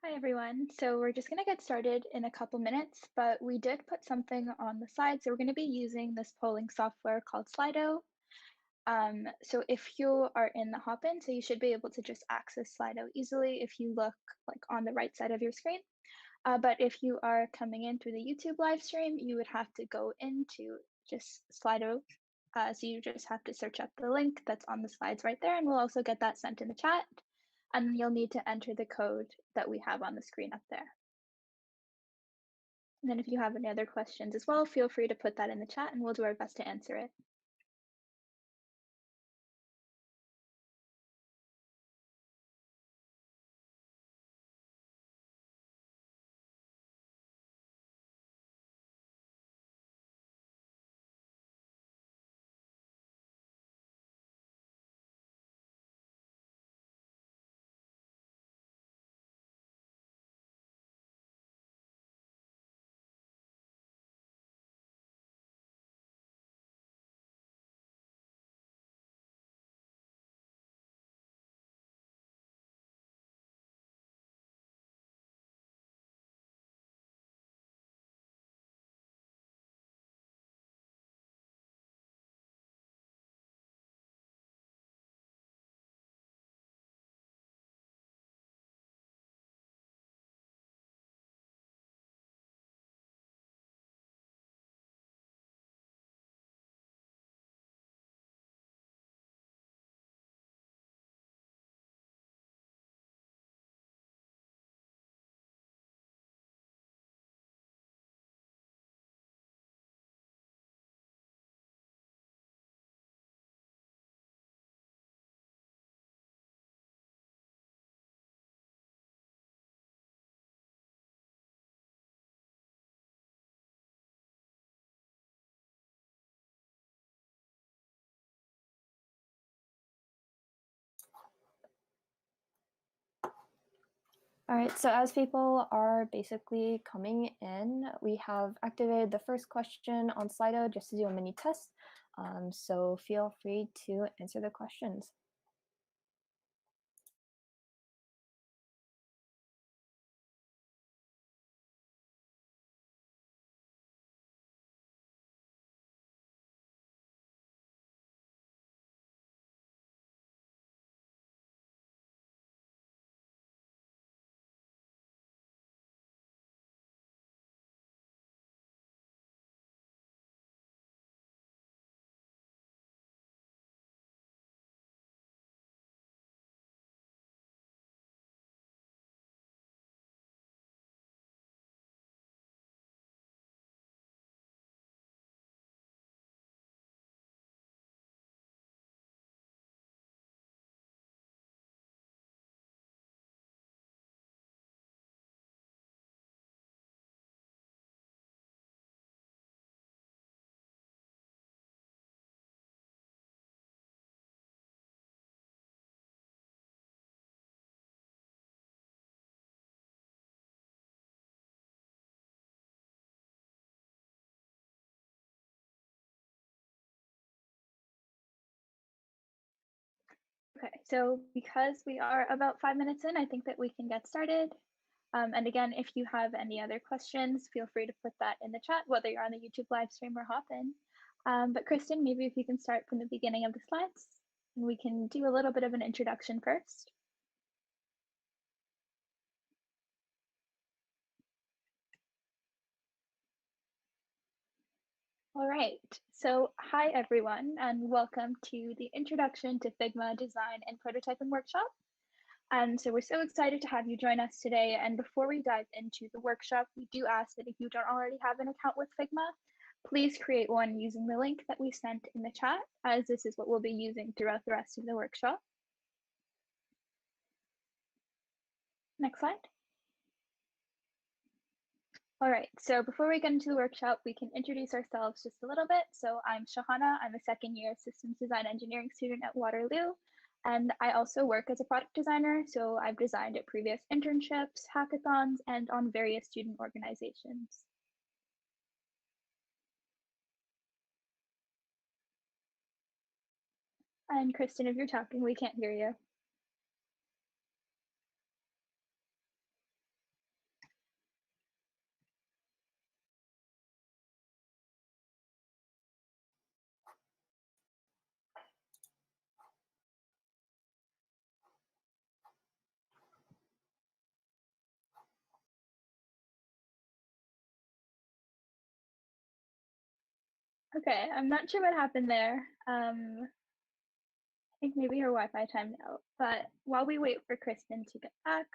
Hi everyone. So we're just going to get started in a couple minutes, but we did put something on the side. So we're going to be using this polling software called Slido. So if you are in the Hopin, so you should be able to just access Slido easily if you look like on the right side of your screen. But if you are coming in through the YouTube live stream, you would have to go into just Slido. So you just have to search up the link that's on the slides right there, and we'll also get that sent in the chat. And then you'll need to enter the code that we have on the screen up there. And then if you have any other questions as well, feel free to put that in the chat and we'll do our best to answer it. All right, so as people are basically coming in, we have activated the first question on Slido just to do a mini test. So feel free to answer the questions. Okay, so because we are about 5 minutes in, I think that we can get started. And again, if you have any other questions, feel free to put that in the chat, whether you're on the YouTube live stream or hop in. But Kristen, maybe if you can start from the beginning of the slides, and we can do a little bit of an introduction first. All right, so hi everyone, and welcome to the Introduction to Figma Design and Prototyping Workshop. And so we're so excited to have you join us today. And before we dive into the workshop, we do ask that if you don't already have an account with Figma, please create one using the link that we sent in the chat, as this is what we'll be using throughout the rest of the workshop. Next slide. All right, so before we get into the workshop, we can introduce ourselves just a little bit. So I'm Shahana, I'm a second year systems design engineering student at Waterloo. And I also work as a product designer. So I've designed at previous internships, hackathons, and on various student organizations. And Kristen, if you're talking, we can't hear you. Okay, I'm not sure what happened there. I think maybe her Wi-Fi timed out. But while we wait for Kristen to get back,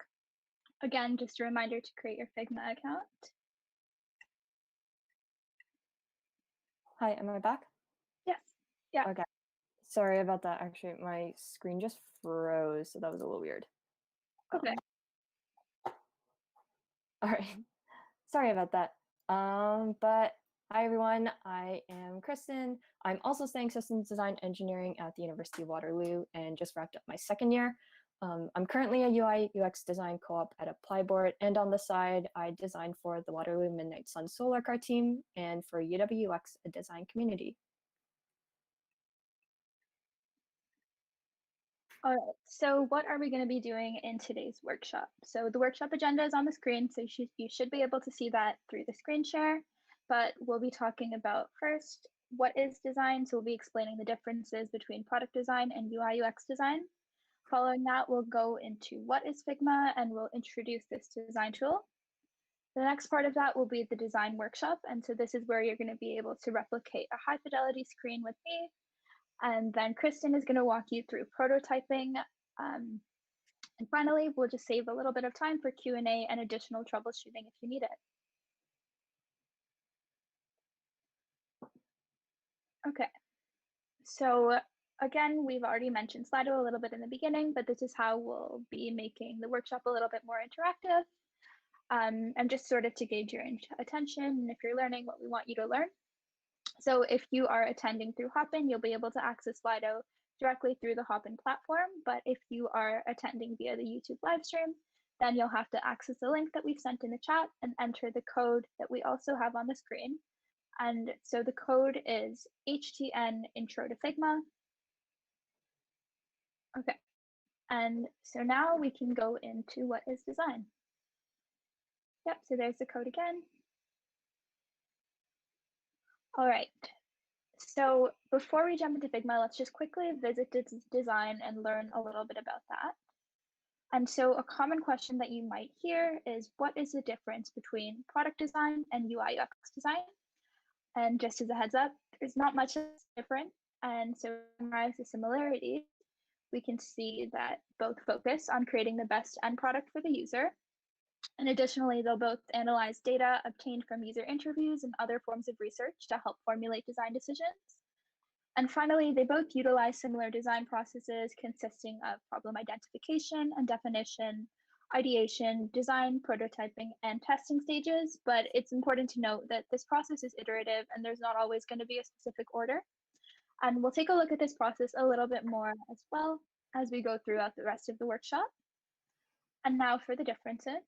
again, just a reminder to create your Figma account. Hi, am I back? Yes. Yeah. Okay. Sorry about that. Actually, my screen just froze, so that was a little weird. Okay. All right. Sorry about that. But hi everyone, I am Kristen. I'm also studying systems design engineering at the University of Waterloo and just wrapped up my second year. I'm currently a UI UX design co-op at Applyboard, and on the side, I design for the Waterloo Midnight Sun Solar Car team and for UWX, a design community. All right. So what are we going to be doing in today's workshop? So the workshop agenda is on the screen, so you should be able to see that through the screen share. But we'll be talking about first, what is design? So we'll be explaining the differences between product design and UI UX design. Following that, we'll go into what is Figma and we'll introduce this design tool. The next part of that will be the design workshop. And so this is where you're going to be able to replicate a high fidelity screen with me. And then Kristen is going to walk you through prototyping. And finally, we'll just save a little bit of time for Q&A and additional troubleshooting if you need it. Okay, so again, we've already mentioned Slido a little bit in the beginning, but this is how we'll be making the workshop a little bit more interactive. And just sort of to gauge your attention and if you're learning what we want you to learn. So if you are attending through Hopin, you'll be able to access Slido directly through the Hopin platform. But if you are attending via the YouTube live stream, then you'll have to access the link that we've sent in the chat and enter the code that we also have on the screen. And so the code is HTN Intro to Figma. Okay, and so now we can go into what is design. Yep, so there's the code again. All right, so before we jump into Figma, let's just quickly visit design and learn a little bit about that. And so a common question that you might hear is, what is the difference between product design and UI UX design? And just as a heads up, there's not much that's different. And so to summarize the similarities, we can see that both focus on creating the best end product for the user. And additionally, they'll both analyze data obtained from user interviews and other forms of research to help formulate design decisions. And finally, they both utilize similar design processes consisting of problem identification and definition, ideation, design, prototyping, and testing stages. But it's important to note that this process is iterative and there's not always going to be a specific order. And we'll take a look at this process a little bit more as well as we go throughout the rest of the workshop. And now for the differences.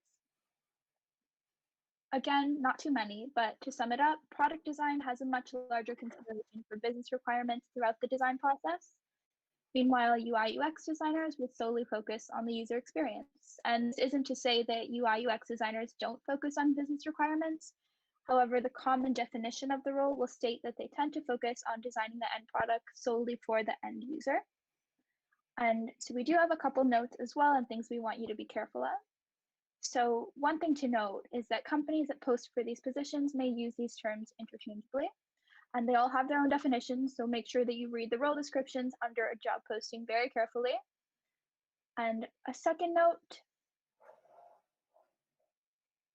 Again, not too many, but to sum it up, product design has a much larger consideration for business requirements throughout the design process. Meanwhile, UI UX designers will solely focus on the user experience. And this isn't to say that UI UX designers don't focus on business requirements. However, the common definition of the role will state that they tend to focus on designing the end product solely for the end user. And so we do have a couple notes as well and things we want you to be careful of. So one thing to note is that companies that post for these positions may use these terms interchangeably, and they all have their own definitions, so make sure that you read the role descriptions under a job posting very carefully. And a second note,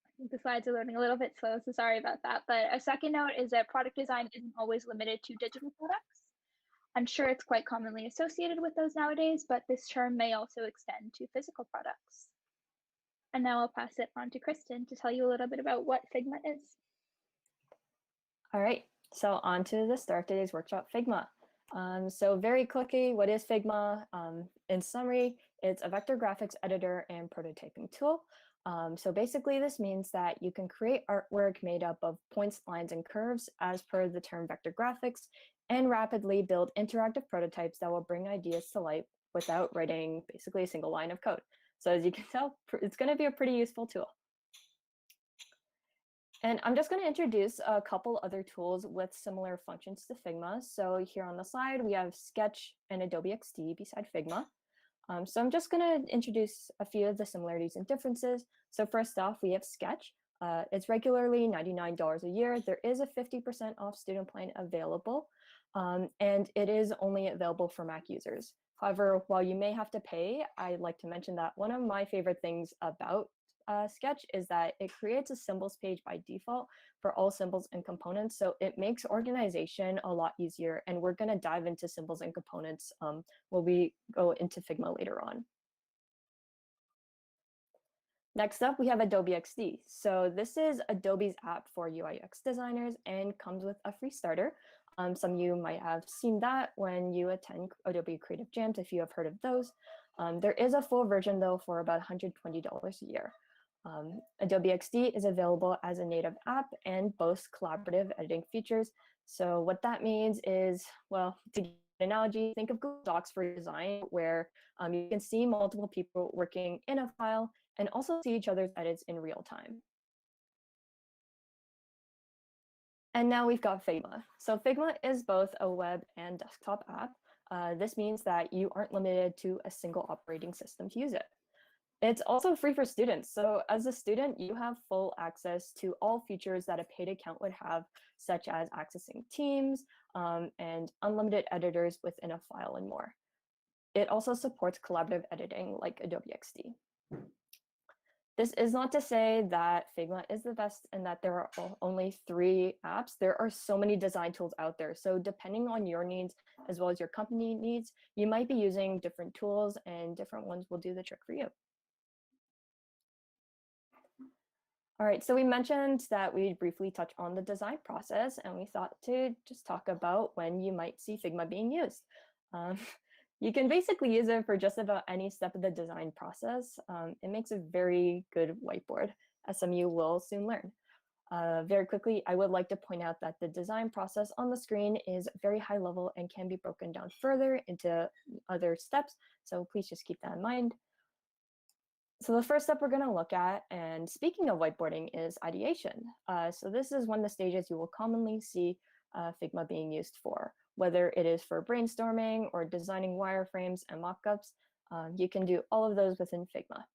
I think the slides are loading a little bit slow, so sorry about that, but a second note is that product design isn't always limited to digital products. I'm sure it's quite commonly associated with those nowadays, but this term may also extend to physical products. And now I'll pass it on to Kristen to tell you a little bit about what Figma is. All right, so on to the start of today's workshop, Figma. So very quickly, what is Figma? In summary, it's a vector graphics editor and prototyping tool. So basically this means that you can create artwork made up of points, lines, and curves as per the term vector graphics and rapidly build interactive prototypes that will bring ideas to life without writing basically a single line of code. So as you can tell, it's going to be a pretty useful tool. And I'm just going to introduce a couple other tools with similar functions to Figma. So here on the slide, we have Sketch and Adobe XD beside Figma. So I'm just going to introduce a few of the similarities and differences. So first off, we have Sketch. It's regularly $99 a year. There is a 50% off student plan available, and it is only available for Mac users. However, while you may have to pay, I'd like to mention that one of my favorite things about Sketch is that it creates a symbols page by default for all symbols and components. So it makes organization a lot easier. And we're going to dive into symbols and components when we go into Figma later on. Next up, we have Adobe XD. So this is Adobe's app for UI/UX designers and comes with a free starter. Some of you might have seen that when you attend Adobe Creative Jams, if you have heard of those. There is a full version, though, for about $120 a year. Adobe XD is available as a native app and boasts collaborative editing features. So what that means is, well, to give an analogy, think of Google Docs for design, where you can see multiple people working in a file and also see each other's edits in real time. And now we've got Figma. So Figma is both a web and desktop app. This means that you aren't limited to a single operating system to use it. It's also free for students. So as a student, you have full access to all features that a paid account would have, such as accessing teams and unlimited editors within a file and more. It also supports collaborative editing like Adobe XD. This is not to say that Figma is the best and that there are only 3 apps. There are so many design tools out there. So depending on your needs, as well as your company needs, you might be using different tools and different ones will do the trick for you. All right, so we mentioned that we'd briefly touch on the design process, and we thought to just talk about when you might see Figma being used. You can basically use it for just about any step of the design process. It makes a very good whiteboard, as some of you will soon learn. Very quickly, I would like to point out that the design process on the screen is very high level and can be broken down further into other steps, so please just keep that in mind. So the first step we're going to look at, and speaking of whiteboarding, is ideation. So this is one of the stages you will commonly see Figma being used for, whether it is for brainstorming or designing wireframes and mockups. You can do all of those within Figma.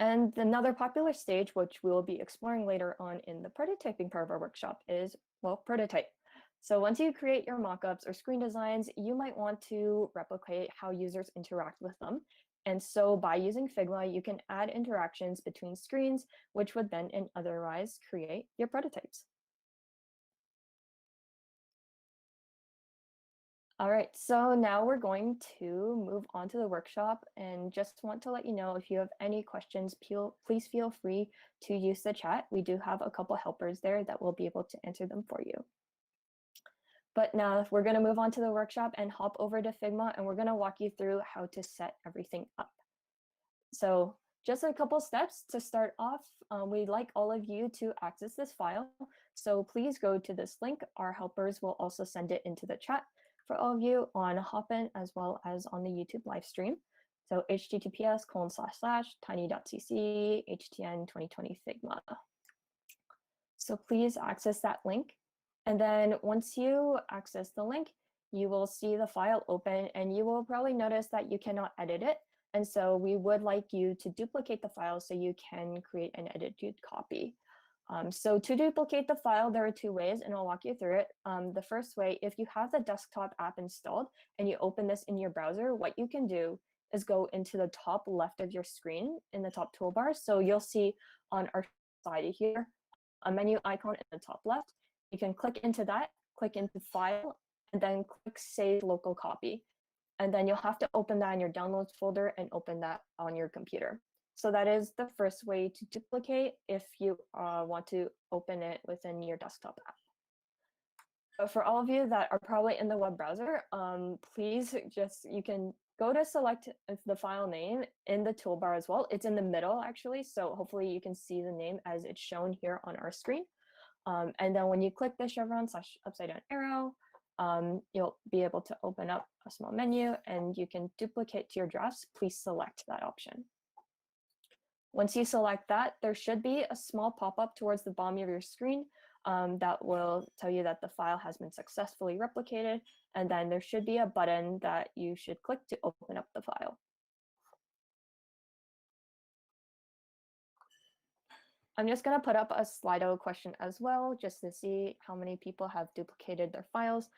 And another popular stage, which we will be exploring later on in the prototyping part of our workshop, is, well, prototype. So once you create your mockups or screen designs, you might want to replicate how users interact with them. And so by using Figma, you can add interactions between screens, which would then and otherwise create your prototypes. All right, so now we're going to move on to the workshop, and just want to let you know, if you have any questions, please feel free to use the chat. We do have a couple helpers there that will be able to answer them for you. But now we're going to move on to the workshop and hop over to Figma, and we're going to walk you through how to set everything up. So just a couple steps to start off. We'd like all of you to access this file. So please go to this link. Our helpers will also send it into the chat for all of you on Hopin as well as on the YouTube live stream. So https://tiny.cc htn 2020 Figma. So please access that link. And then once you access the link, you will see the file open, and you will probably notice that you cannot edit it. And so we would like you to duplicate the file so you can create an edited copy. So to duplicate the file, there are 2 ways, and I'll walk you through it. The first way, if you have the desktop app installed and you open this in your browser, what you can do is go into the top left of your screen in the top toolbar. So you'll see on our side here, a menu icon in the top left. You can click into that, click into File, and then click Save Local Copy. And then you'll have to open that in your Downloads folder and open that on your computer. So that is the first way to duplicate if you want to open it within your desktop app. But for all of you that are probably in the web browser, please you can go to select the file name in the toolbar as well. It's in the middle, actually, so hopefully you can see the name as it's shown here on our screen. And then when you click the chevron/upside down arrow, you'll be able to open up a small menu, and you can duplicate to your drafts. Please select that option. Once you select that, there should be a small pop-up towards the bottom of your screen that will tell you that the file has been successfully replicated, and then there should be a button that you should click to open up the file. I'm just going to put up a Slido question as well, just to see how many people have duplicated their files.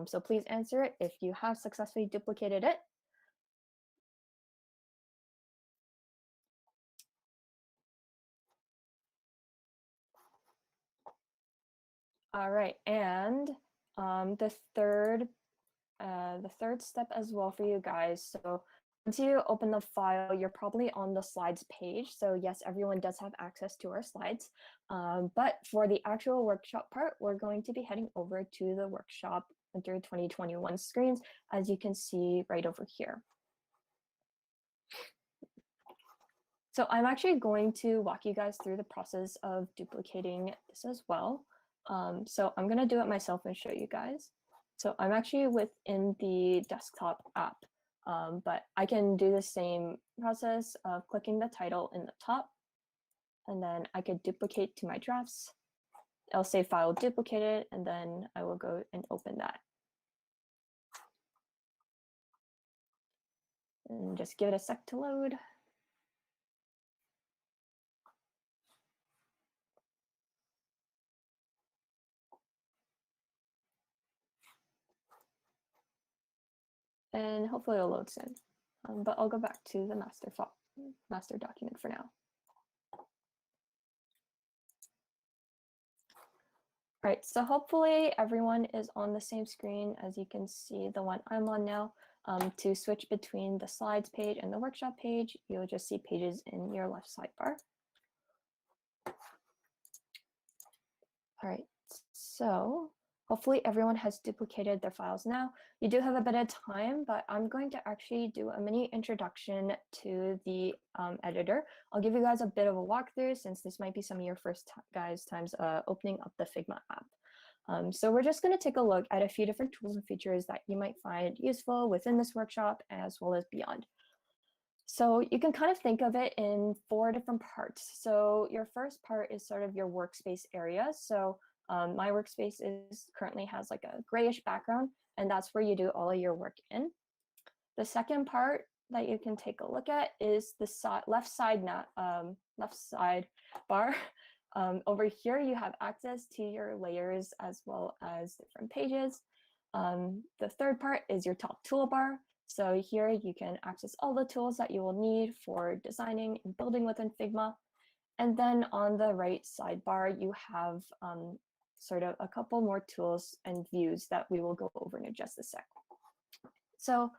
So please answer it if you have successfully duplicated it. All right, and the third step as well for you guys. So once you open the file, you're probably on the slides page. So yes, everyone does have access to our slides. But for the actual workshop part, we're going to be heading over to the workshop under 2021 screens, as you can see right over here. So I'm actually going to walk you guys through the process of duplicating this as well. So I'm going to do it myself and show you guys. So I'm actually within the desktop app, but I can do the same process of clicking the title in the top, and then I could duplicate to my drafts. I'll say file duplicated, and then I will go and open that. And just give it a sec to load. And hopefully it'll load soon. But I'll go back to the master document for now. All right, so hopefully everyone is on the same screen as you can see the one I'm on now. To switch between the slides page and the workshop page, you'll just see pages in your left sidebar. All right, so hopefully everyone has duplicated their files now. You do have a bit of time, but I'm going to actually do a mini introduction to the editor. I'll give you guys a bit of a walkthrough since this might be some of your first times opening up the Figma app. So we're just going to take a look at a few different tools and features that you might find useful within this workshop as well as beyond. So you can kind of think of it in 4 different parts. So your first part is sort of your workspace area. So my workspace currently has like a grayish background, and that's where you do all of your work in. The second part that you can take a look at is the left side bar. Over here, you have access to your layers as well as different pages. The third part is your top toolbar. So here you can access all the tools that you will need for designing and building within Figma. And then on the right sidebar, you have sort of a couple more tools and views that we will go over in just a sec. So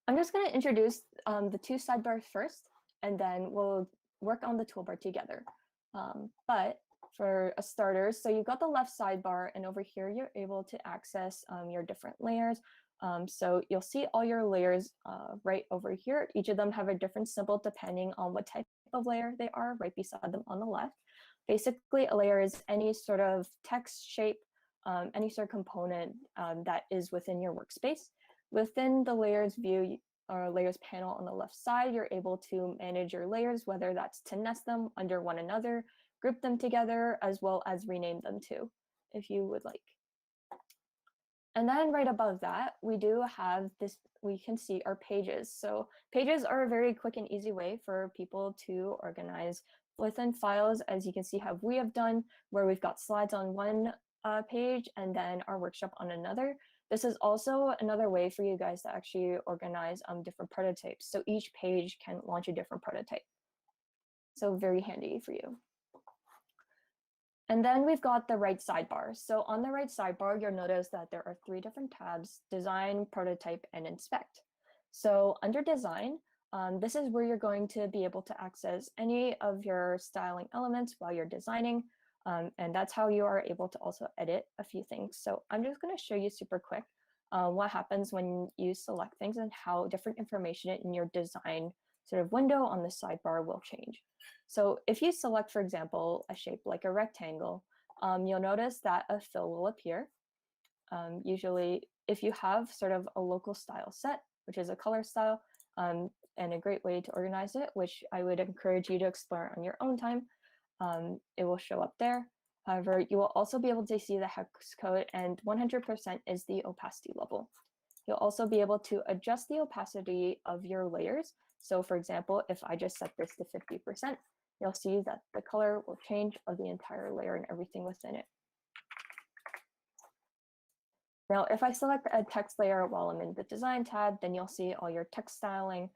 I'm just going to introduce the 2 sidebars first, and then we'll work on the toolbar together. But for a starter, so you've got the left sidebar, and over here you're able to access your different layers. So you'll see all your layers right over here. Each of them have a different symbol depending on what type of layer they are right beside them on the left. Basically, a layer is any sort of text shape, any sort of component that is within your workspace. Within the layers view or layers panel on the left side, you're able to manage your layers, whether that's to nest them under one another, group them together, as well as rename them too, if you would like. And then right above that, we do have this, we can see our pages. So pages are a very quick and easy way for people to organize within files, as you can see how we have done, where we've got slides on one page and then our workshop on another. This is also another way for you guys to actually organize different prototypes. So each page can launch a different prototype. So very handy for you. And then we've got the right sidebar. So on the right sidebar, you'll notice that there are 3 different tabs: design, prototype, and inspect. So under design, this is where you're going to be able to access any of your styling elements while you're designing. And that's how you are able to also edit a few things. So I'm just going to show you super quick what happens when you select things and how different information in your design sort of window on the sidebar will change. So if you select, for example, a shape like a rectangle, you'll notice that a fill will appear. Usually, if you have sort of a local style set, which is a color style, and a great way to organize it, which I would encourage you to explore on your own time, it will show up there. However, you will also be able to see the hex code, and 100% is the opacity level. You'll also be able to adjust the opacity of your layers. So for example, if I just set this to 50%, you'll see that the color will change of the entire layer and everything within it. Now, if I select a text layer while I'm in the design tab, then you'll see all your text styling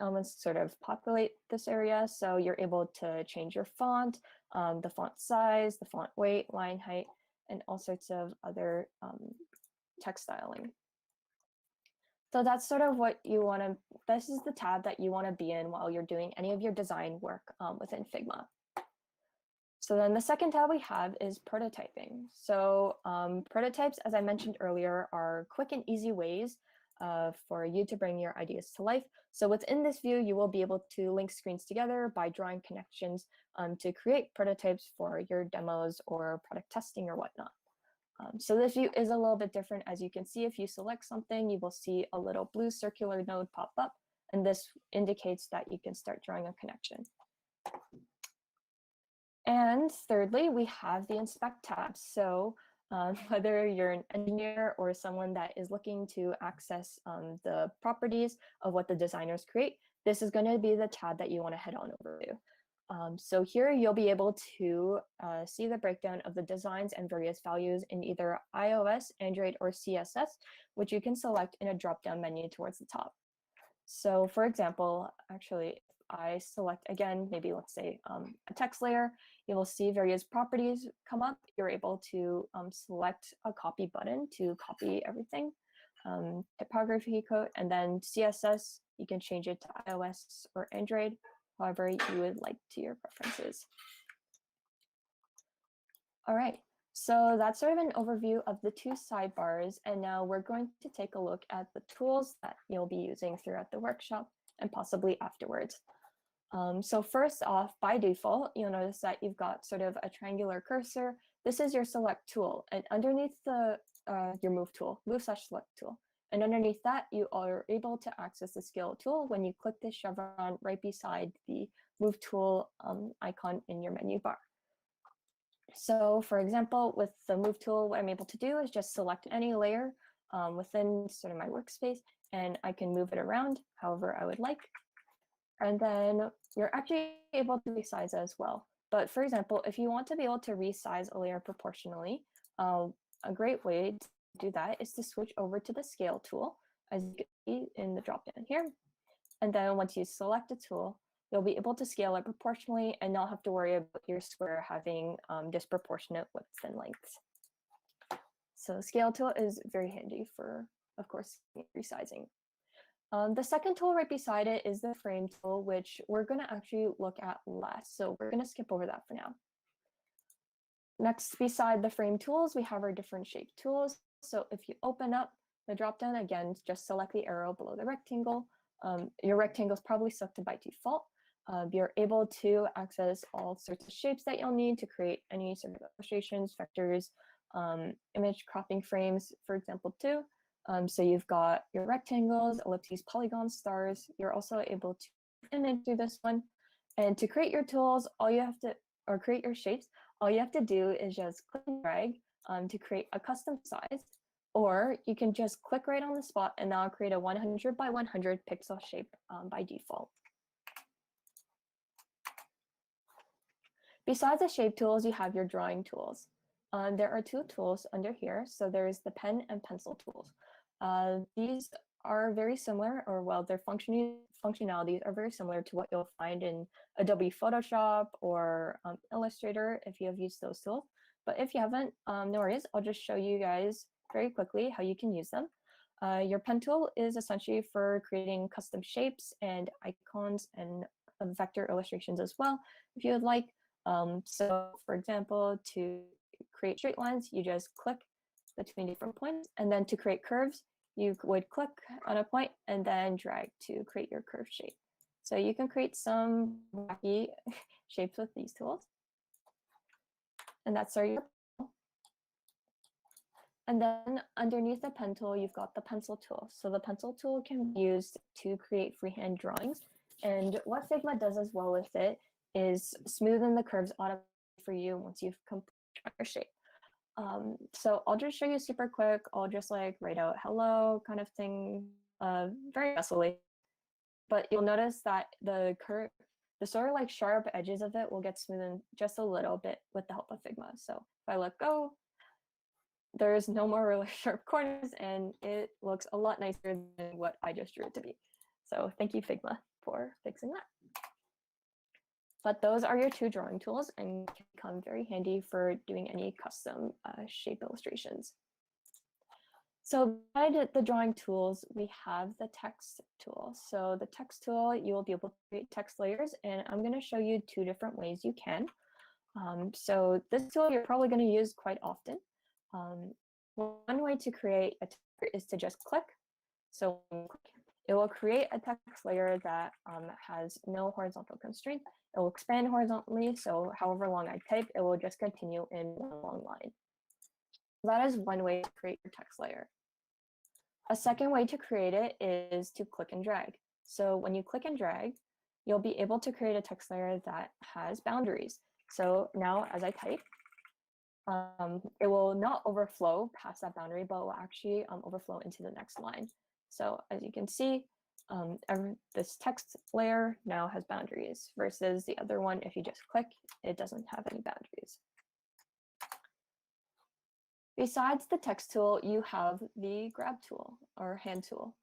elements sort of populate this area. So you're able to change your font, the font size, the font weight, line height, and all sorts of other text styling. So that's sort of what you want to, this is the tab that you want to be in while you're doing any of your design work within Figma. So then the second tab we have is prototyping. So prototypes, as I mentioned earlier, are quick and easy ways for you to bring your ideas to life. So within this view, you will be able to link screens together by drawing connections to create prototypes for your demos or product testing or whatnot. So this view is a little bit different. As you can see, if you select something, you will see a little blue circular node pop up, and this indicates that you can start drawing a connection. And thirdly, we have the inspect tab. So whether you're an engineer or someone that is looking to access the properties of what the designers create, this is going to be the tab that you want to head on over to. So here you'll be able to see the breakdown of the designs and various values in either iOS, Android, or CSS, which you can select in a drop-down menu towards the top. So for example, actually, if I select again, maybe let's say a text layer, you will see various properties come up. You're able to select a copy button to copy everything, typography code, and then CSS, you can change it to iOS or Android, however you would like to your preferences. All right, so that's sort of an overview of the two sidebars, and now we're going to take a look at the tools that you'll be using throughout the workshop and possibly afterwards. So first off, by default, you'll notice that you've got sort of a triangular cursor. This is your select tool, and underneath the your move tool, move/select tool. And underneath that, you are able to access the scale tool when you click this chevron right beside the move tool icon in your menu bar. So for example, with the move tool, what I'm able to do is just select any layer within sort of my workspace, and I can move it around however I would like. And then you're actually able to resize as well. But for example, if you want to be able to resize a layer proportionally, a great way to do that is to switch over to the scale tool, as you can see in the dropdown here. And then once you select a tool, you'll be able to scale it proportionally and not have to worry about your square having disproportionate widths and lengths. So scale tool is very handy for, of course, resizing. The second tool right beside it is the frame tool, which we're going to actually look at last. So we're going to skip over that for now. Next, beside the frame tools, we have our different shape tools. So if you open up the dropdown, again, just select the arrow below the rectangle. Your rectangle is probably selected by default. You're able to access all sorts of shapes that you'll need to create any sort of illustrations, vectors, image cropping frames, for example, too. So you've got your rectangles, ellipses, polygons, stars. You're also able to image through this one. And to create your tools, all you have to, or create your shapes, all you have to do is just click and drag to create a custom size, or you can just click right on the spot and now create a 100 by 100 pixel shape by default. Besides the shape tools, you have your drawing tools. There are two tools under here. So there's the pen and pencil tools. These are very similar, or well, their functionalities are very similar to what you'll find in Adobe Photoshop or Illustrator if you have used those tools. But if you haven't, no worries. I'll just show you guys very quickly how you can use them. Your pen tool is essentially for creating custom shapes and icons and vector illustrations as well, if you would like. So for example, to create straight lines, you just click between different points, and then to create curves, you would click on a point and then drag to create your curve shape. So you can create some wacky shapes with these tools. And that's our tool. And then underneath the pen tool, you've got the pencil tool. So the pencil tool can be used to create freehand drawings. And what Figma does as well with it is smoothen the curves automatically for you once you've completed your shape. So I'll just show you super quick. I'll just like write out hello kind of thing, very messily. But you'll notice that the the sort of like sharp edges of it will get smoothened just a little bit with the help of Figma. So if I let go, there's no more really sharp corners and it looks a lot nicer than what I just drew it to be. So thank you, Figma, for fixing that. But those are your two drawing tools and can become very handy for doing any custom shape illustrations. So beside the drawing tools, we have the text tool. So the text tool, you will be able to create text layers, and I'm going to show you two different ways you can. So this tool you're probably going to use quite often. One way to create a text is to just click. So it will create a text layer that has no horizontal constraint. It will expand horizontally, so however long I type, it will just continue in one long line. That is one way to create your text layer. A second way to create it is to click and drag. So when you click and drag, you'll be able to create a text layer that has boundaries. So now as I type, it will not overflow past that boundary, but will actually overflow into the next line. So as you can see, this text layer now has boundaries versus the other one, if you just click, it doesn't have any boundaries. Besides the text tool, you have the grab tool or hand tool.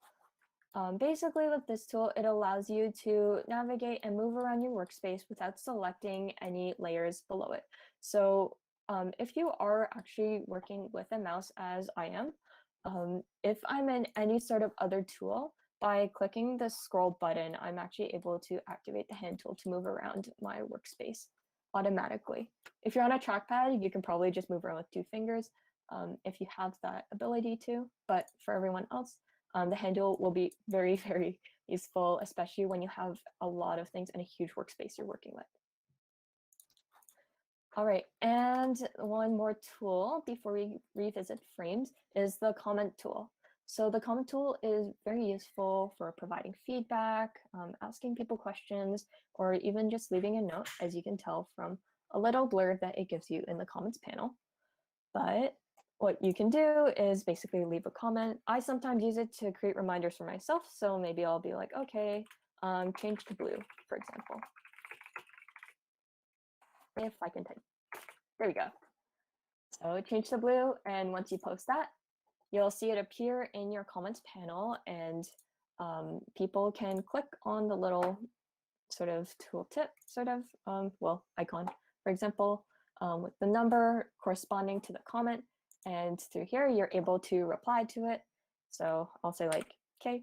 Basically with this tool, it allows you to navigate and move around your workspace without selecting any layers below it. So if you are actually working with a mouse as I am, if I'm in any sort of other tool, by clicking the scroll button, I'm actually able to activate the hand tool to move around my workspace automatically. If you're on a trackpad, you can probably just move around with 2 fingers if you have that ability to, but for everyone else, the hand tool will be very, very useful, especially when you have a lot of things in a huge workspace you're working with. All right, and one more tool before we revisit frames is the comment tool. So the comment tool is very useful for providing feedback, asking people questions, or even just leaving a note, as you can tell from a little blurb that it gives you in the comments panel. But what you can do is basically leave a comment. I sometimes use it to create reminders for myself. So maybe I'll be like, okay, change to blue, for example. If I can type. There we go. So change to blue, and once you post that, you'll see it appear in your comments panel, and people can click on the little sort of tooltip icon, for example, with the number corresponding to the comment. And through here, you're able to reply to it. So I'll say like, okay,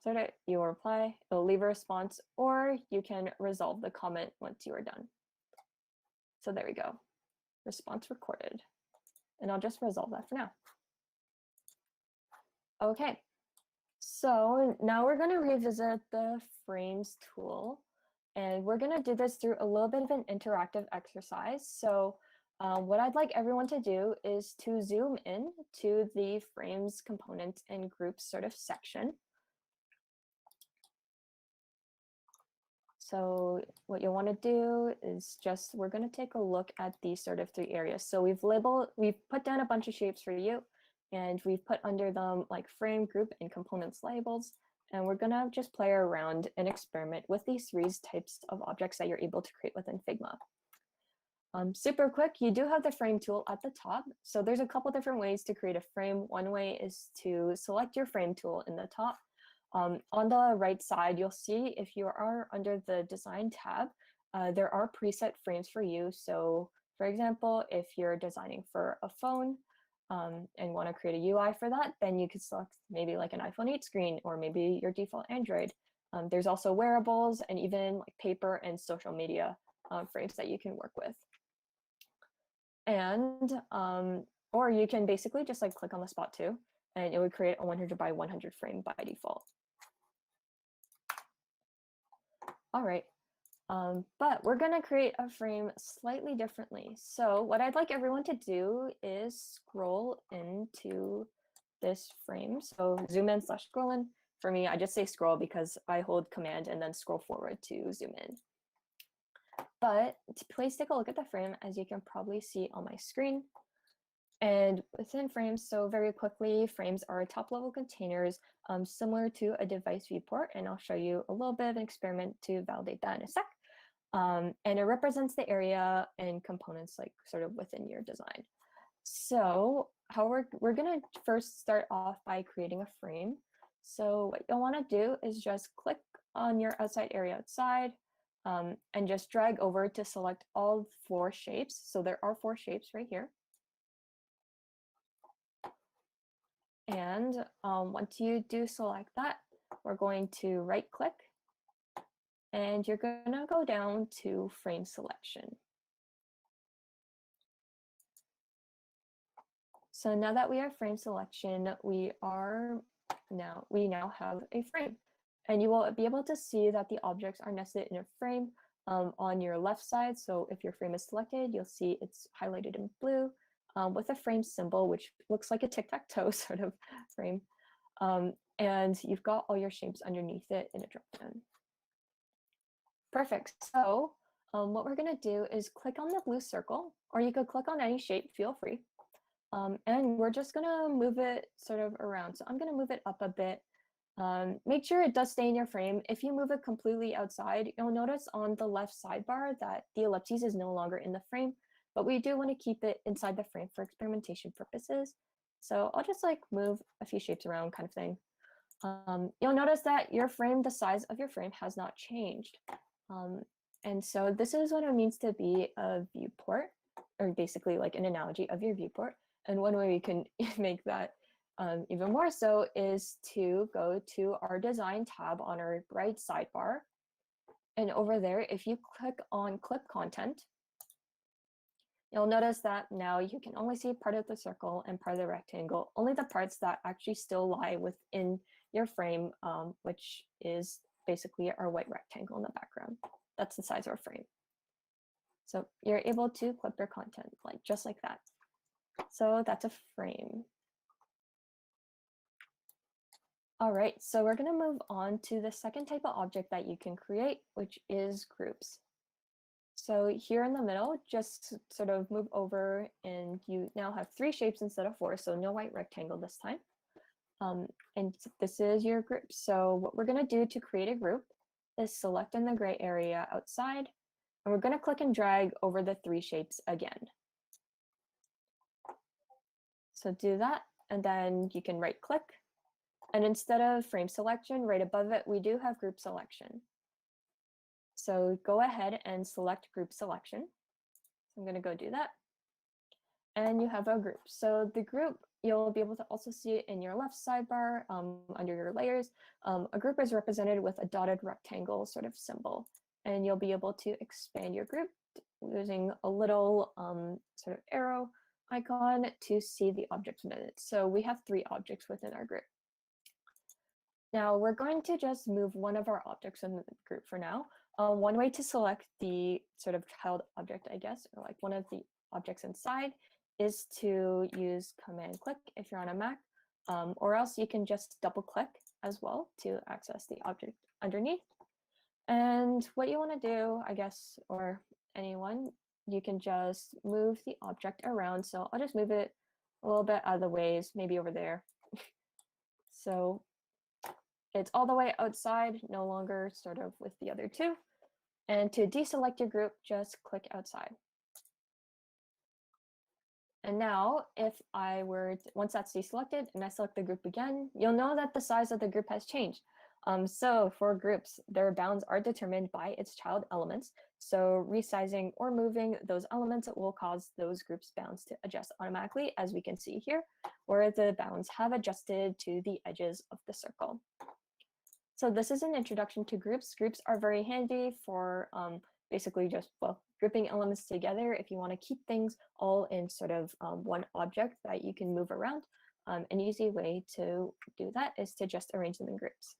so that you will reply, it'll leave a response, or you can resolve the comment once you are done. So there we go, response recorded. And I'll just resolve that for now. Okay, so now we're going to revisit the frames tool, and we're going to do this through a little bit of an interactive exercise. So what I'd like everyone to do is to zoom in to the frames, components, and groups sort of section. So what you'll want to do is just, we're going to take a look at these sort of 3 areas. So we've put down a bunch of shapes for you, and we've put under them like frame, group, and components labels. And we're going to just play around and experiment with these 3 types of objects that you're able to create within Figma. Super quick, you do have the frame tool at the top. So there's a couple different ways to create a frame. One way is to select your frame tool in the top. On the right side, you'll see if you are under the design tab, there are preset frames for you. So for example, if you're designing for a phone and want to create a UI for that, then you could select maybe like an iPhone 8 screen, or maybe your default Android. There's also wearables and even like paper and social media frames that you can work with. And or you can basically just like click on the spot too, and it would create a 100 by 100 frame by default. All right, but we're going to create a frame slightly differently. So what I'd like everyone to do is scroll into this frame. So zoom in / scroll in. For me, I just say scroll because I hold command and then scroll forward to zoom in. But please take a look at the frame. As you can probably see on my screen, And within frames, so very quickly, frames are top-level containers similar to a device viewport, and I'll show you a little bit of an experiment to validate that in a sec. And it represents the area and components like sort of within your design. So how we're gonna first start off by creating a frame. So what you'll want to do is just click on your outside area outside and just drag over to select all 4 shapes. So there are 4 shapes right here. And once you do select that, we're going to right click and you're gonna go down to frame selection. So now that we have frame selection, we now have a frame. And you will be able to see that the objects are nested in a frame on your left side. So if your frame is selected, you'll see it's highlighted in blue with a frame symbol, which looks like a tic-tac-toe sort of frame. And you've got all your shapes underneath it in a dropdown. Perfect. So what we're going to do is click on the blue circle, or you could click on any shape, feel free. And we're just going to move it sort of around. So I'm going to move it up a bit. Make sure it does stay in your frame. If you move it completely outside, you'll notice on the left sidebar that the ellipses is no longer in the frame, but we do want to keep it inside the frame for experimentation purposes. So I'll just like move a few shapes around kind of thing. You'll notice that your frame, the size of your frame has not changed. And so this is what it means to be a viewport, or basically like an analogy of your viewport. And one way we can make that even more so is to go to our design tab on our right sidebar. And over there, if you click on clip content, you'll notice that now you can only see part of the circle and part of the rectangle, only the parts that actually still lie within your frame, which is basically our white rectangle in the background. That's the size of our frame. So you're able to clip your content like just like that. So that's a frame. All right, so we're going to move on to the second type of object that you can create, which is groups. So here in the middle, just sort of move over and you now have 3 shapes instead of 4, so no white rectangle this time. And this is your group. So what we're going to do to create a group is select in the gray area outside, and we're going to click and drag over the 3 shapes again. So do that, and then you can right click. And instead of frame selection, right above it, we do have group selection. So go ahead and select group selection. So I'm going to go do that. And you have a group. So the group, you'll be able to also see it in your left sidebar under your layers. A group is represented with a dotted rectangle sort of symbol. And you'll be able to expand your group using a little sort of arrow icon to see the objects within it. So we have 3 objects within our group. Now we're going to just move one of our objects in the group for now. One way to select the sort of child object, I guess, or like one of the objects inside is to use command click if you're on a Mac, or else you can just double click as well to access the object underneath. And what you want to do, I guess, or anyone, you can just move the object around. So I'll just move it a little bit out of the ways, maybe over there. So it's all the way outside, no longer sort of with the other 2. And to deselect your group, just click outside. And now if I were, once that's deselected and I select the group again, you'll know that the size of the group has changed. So for groups, their bounds are determined by its child elements. So resizing or moving those elements will cause those groups' bounds to adjust automatically, as we can see here, where the bounds have adjusted to the edges of the circle. So this is an introduction to groups. Groups are very handy for basically just, well, grouping elements together if you want to keep things all in sort of one object that you can move around. An easy way to do that is to just arrange them in groups.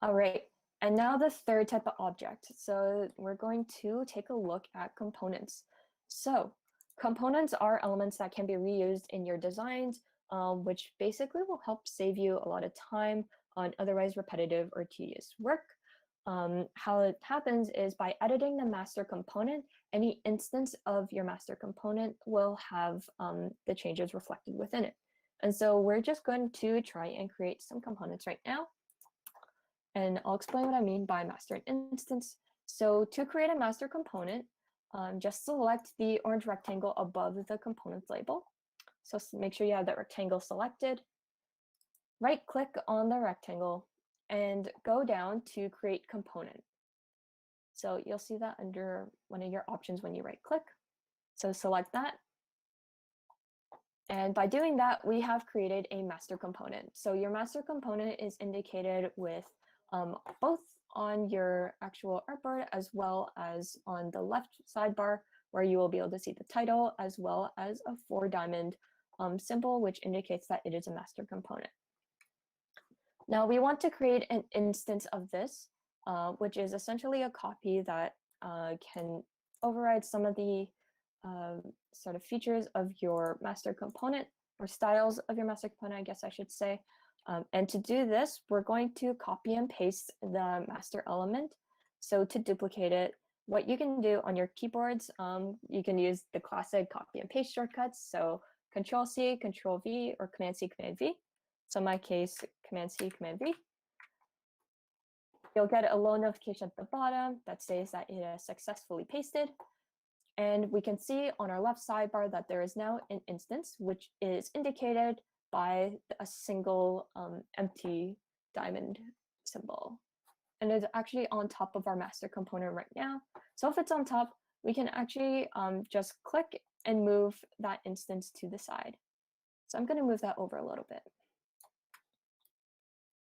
All right, and now the third type of object. So we're going to take a look at components. So components are elements that can be reused in your designs, which basically will help save you a lot of time on otherwise repetitive or tedious work. how it happens is by editing the master component, any instance of your master component will have the changes reflected within it. And so we're just going to try and create some components right now. And I'll explain what I mean by master and instance. So to create a master component, just select the orange rectangle above the components label. So make sure you have that rectangle selected. Right click on the rectangle and go down to create component. So you'll see that under one of your options when you right click. So select that. And by doing that, we have created a master component. So your master component is indicated with both on your actual artboard as well as on the left sidebar, where you will be able to see the title as well as a 4-diamond symbol, which indicates that it is a master component. Now we want to create an instance of this, which is essentially a copy that can override some of the sort of features of your master component, or styles of your master component, I guess I should say. And to do this, we're going to copy and paste the master element. So to duplicate it, what you can do on your keyboards, you can use the classic copy and paste shortcuts. So Control-C, Control-V, or Command-C, Command-V. So in my case, Command-C, Command-V. You'll get a little notification at the bottom that says that it is successfully pasted. And we can see on our left sidebar that there is now an instance, which is indicated by a single empty diamond symbol. And it's actually on top of our master component right now. So if it's on top, we can actually just click and move that instance to the side. So I'm going to move that over a little bit.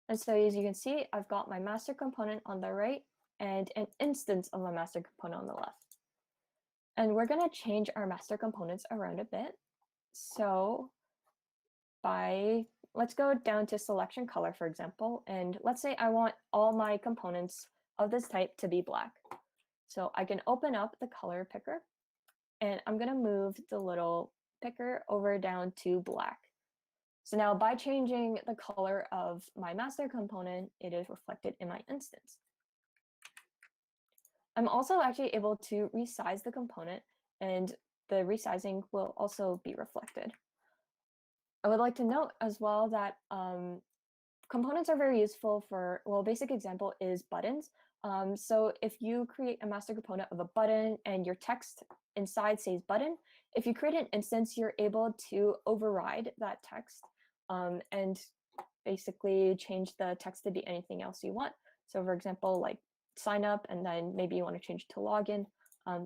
And so as you can see, I've got my master component on the right and an instance of my master component on the left. And we're going to change our master components around a bit. So let's go down to selection color, for example, and let's say I want all my components of this type to be black. So I can open up the color picker, and I'm going to move the little picker over down to black. So now by changing the color of my master component, it is reflected in my instance. I'm also actually able to resize the component, and the resizing will also be reflected. I would like to note as well that components are very useful for, well, a basic example is buttons. So if you create a master component of a button and your text inside says button, if you create an instance, you're able to override that text and basically change the text to be anything else you want. So for example, like sign up, and then maybe you want to change to login,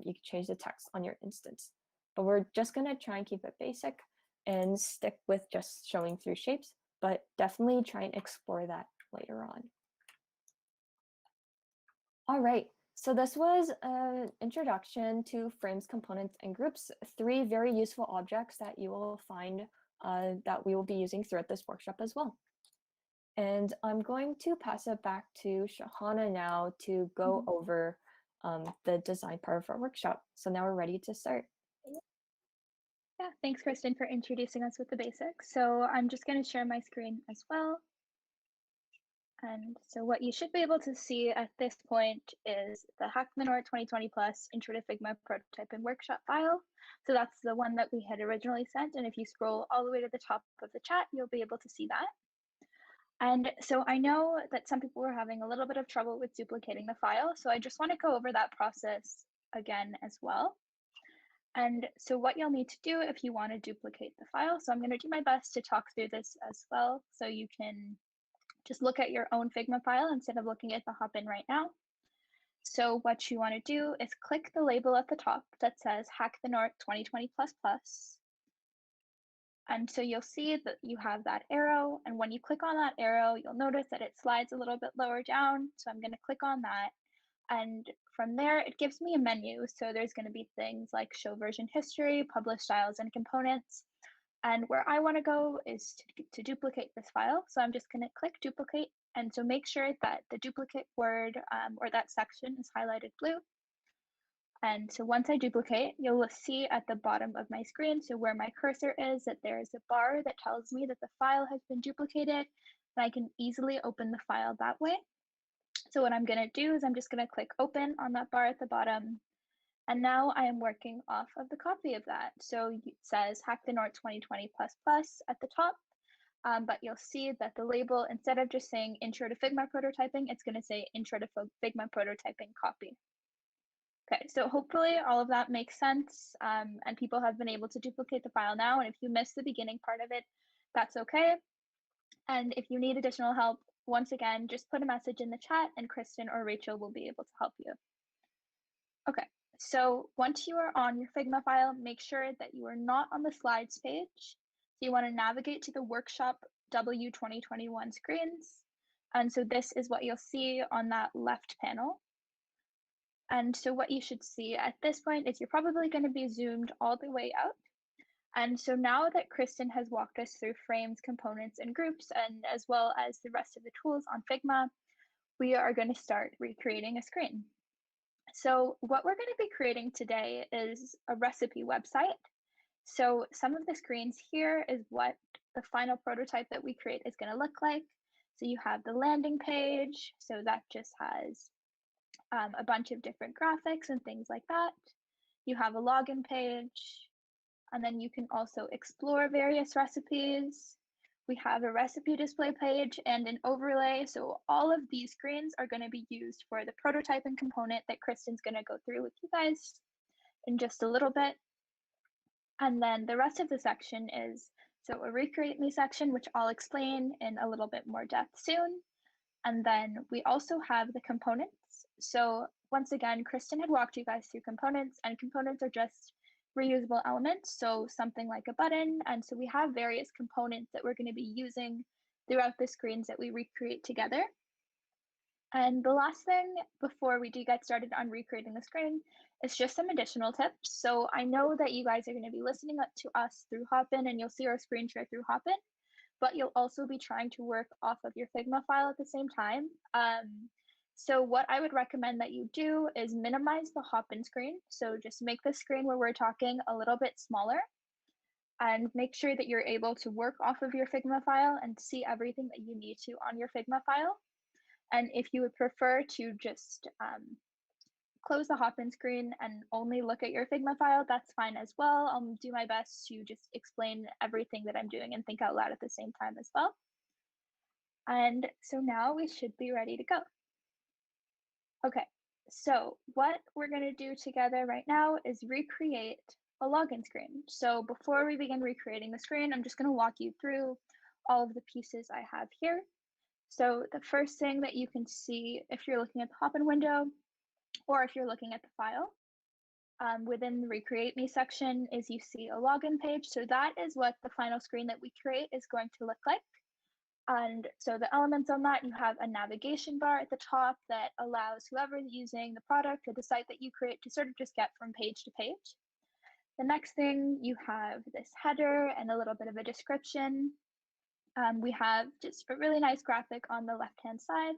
you can change the text on your instance. But we're just going to try and keep it basic and stick with just showing through shapes, but definitely try and explore that later on. All right, so this was an introduction to frames, components, and groups, 3 very useful objects that you will find that we will be using throughout this workshop as well. And I'm going to pass it back to Shahana now to go over the design part of our workshop. So now we're ready to start. Yeah, thanks, Kristen, for introducing us with the basics. So I'm just going to share my screen as well. And so what you should be able to see at this point is the Hackmanor 2020 Plus Intro to Figma Prototype and Workshop file. So that's the one that we had originally sent. And if you scroll all the way to the top of the chat, you'll be able to see that. And so I know that some people were having a little bit of trouble with duplicating the file. So I just want to go over that process again as well. And so what you'll need to do if you want to duplicate the file, so I'm going to do my best to talk through this as well, so you can just look at your own Figma file instead of looking at the Hopin right now. So what you want to do is click the label at the top that says Hack the North 2020 Plus Plus. And so you'll see that you have that arrow. And when you click on that arrow, you'll notice that it slides a little bit lower down. So I'm going to click on that. And from there, it gives me a menu. So there's going to be things like show version history, publish styles and components. And where I want to go is to duplicate this file. So I'm just going to click duplicate. And so make sure that the duplicate word or that section is highlighted blue. And so once I duplicate, you'll see at the bottom of my screen, so where my cursor is, that there is a bar that tells me that the file has been duplicated, and I can easily open the file that way. So what I'm going to do is I'm just going to click open on that bar at the bottom. And now I am working off of the copy of that. So it says Hack the Nort 2020 at the top. But you'll see that the label, instead of just saying Intro to Figma Prototyping, it's going to say Intro to Figma Prototyping Copy. Okay, so hopefully all of that makes sense, and people have been able to duplicate the file now. And if you missed the beginning part of it, that's okay. And if you need additional help, once again, just put a message in the chat and Kristen or Rachel will be able to help you. Okay, so once you are on your Figma file, make sure that you are not on the slides page. So you want to navigate to the workshop W 2021 screens. And so this is what you'll see on that left panel. And so what you should see at this point is you're probably going to be zoomed all the way out. And so now that Kristen has walked us through frames, components, and groups, and as well as the rest of the tools on Figma, we are going to start recreating a screen. So what we're going to be creating today is a recipe website. So some of the screens here is what the final prototype that we create is going to look like. So you have the landing page. So that just has a bunch of different graphics and things like that. You have a login page, and then you can also explore various recipes. We have a recipe display page and an overlay. So all of these screens are going to be used for the prototyping component that Kristen's going to go through with you guys in just a little bit. And then the rest of the section is so a recreate me section, which I'll explain in a little bit more depth soon. And then we also have the components. So once again, Kristen had walked you guys through components, and components are just reusable elements. So something like a button. And so we have various components that we're going to be using throughout the screens that we recreate together. And the last thing before we do get started on recreating the screen is just some additional tips. So I know that you guys are going to be listening to us through Hopin, and you'll see our screen share through Hopin, but you'll also be trying to work off of your Figma file at the same time. So what I would recommend that you do is minimize the Hopin screen. So just make the screen where we're talking a little bit smaller, and make sure that you're able to work off of your Figma file and see everything that you need to on your Figma file. And if you would prefer to just close the Hopin screen and only look at your Figma file, that's fine as well. I'll do my best to just explain everything that I'm doing and think out loud at the same time as well. And so now we should be ready to go. Okay, so what we're going to do together right now is recreate a login screen. So before we begin recreating the screen, I'm just going to walk you through all of the pieces I have here. So the first thing that you can see if you're looking at the Hopin window, or if you're looking at the file, within the Recreate Me section is you see a login page. So that is what the final screen that we create is going to look like. And so the elements on that, you have a navigation bar at the top that allows whoever's using the product or the site that you create to sort of just get from page to page. The next thing, you have this header and a little bit of a description. We have just a really nice graphic on the left-hand side.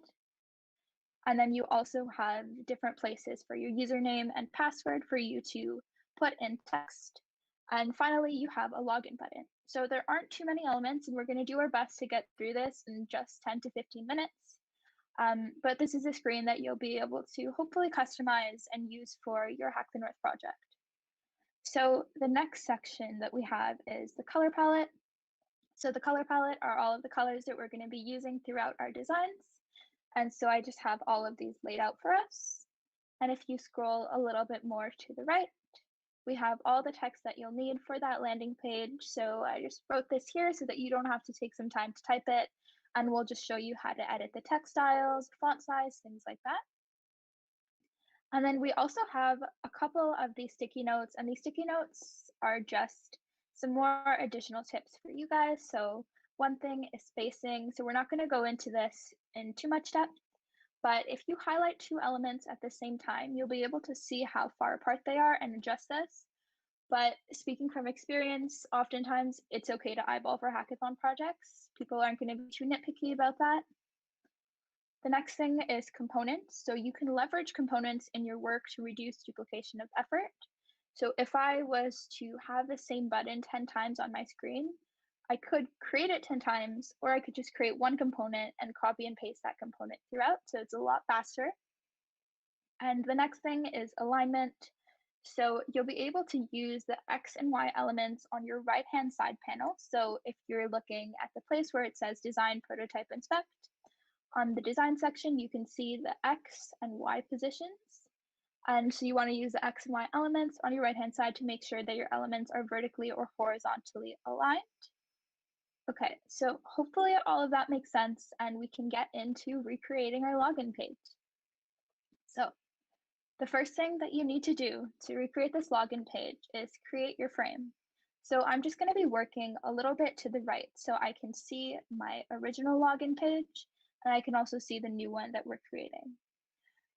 And then you also have different places for your username and password for you to put in text. And finally, you have a login button. So there aren't too many elements, and we're going to do our best to get through this in just 10 to 15 minutes. But this is a screen that you'll be able to hopefully customize and use for your Hack the North project. So the next section that we have is the color palette. So the color palette are all of the colors that we're going to be using throughout our designs. And so I just have all of these laid out for us. And if you scroll a little bit more to the right, we have all the text that you'll need for that landing page. So I just wrote this here so that you don't have to take some time to type it. And we'll just show you how to edit the text styles, font size, things like that. And then we also have a couple of these sticky notes, and these sticky notes are just some more additional tips for you guys. So one thing is spacing. So we're not going to go into this in too much depth, but if you highlight two elements at the same time, you'll be able to see how far apart they are and adjust this. But speaking from experience, oftentimes it's okay to eyeball for hackathon projects. People aren't going to be too nitpicky about that. The next thing is components. So you can leverage components in your work to reduce duplication of effort. So if I was to have the same button 10 times on my screen, I could create it 10 times, or I could just create one component and copy and paste that component throughout, so it's a lot faster. And the next thing is alignment. So you'll be able to use the X and Y elements on your right-hand side panel. So if you're looking at the place where it says Design, Prototype, Inspect, on the Design section, you can see the X and Y positions. And so you want to use the X and Y elements on your right-hand side to make sure that your elements are vertically or horizontally aligned. Okay, so hopefully all of that makes sense and we can get into recreating our login page. So the first thing that you need to do to recreate this login page is create your frame. So I'm just going to be working a little bit to the right so I can see my original login page and I can also see the new one that we're creating.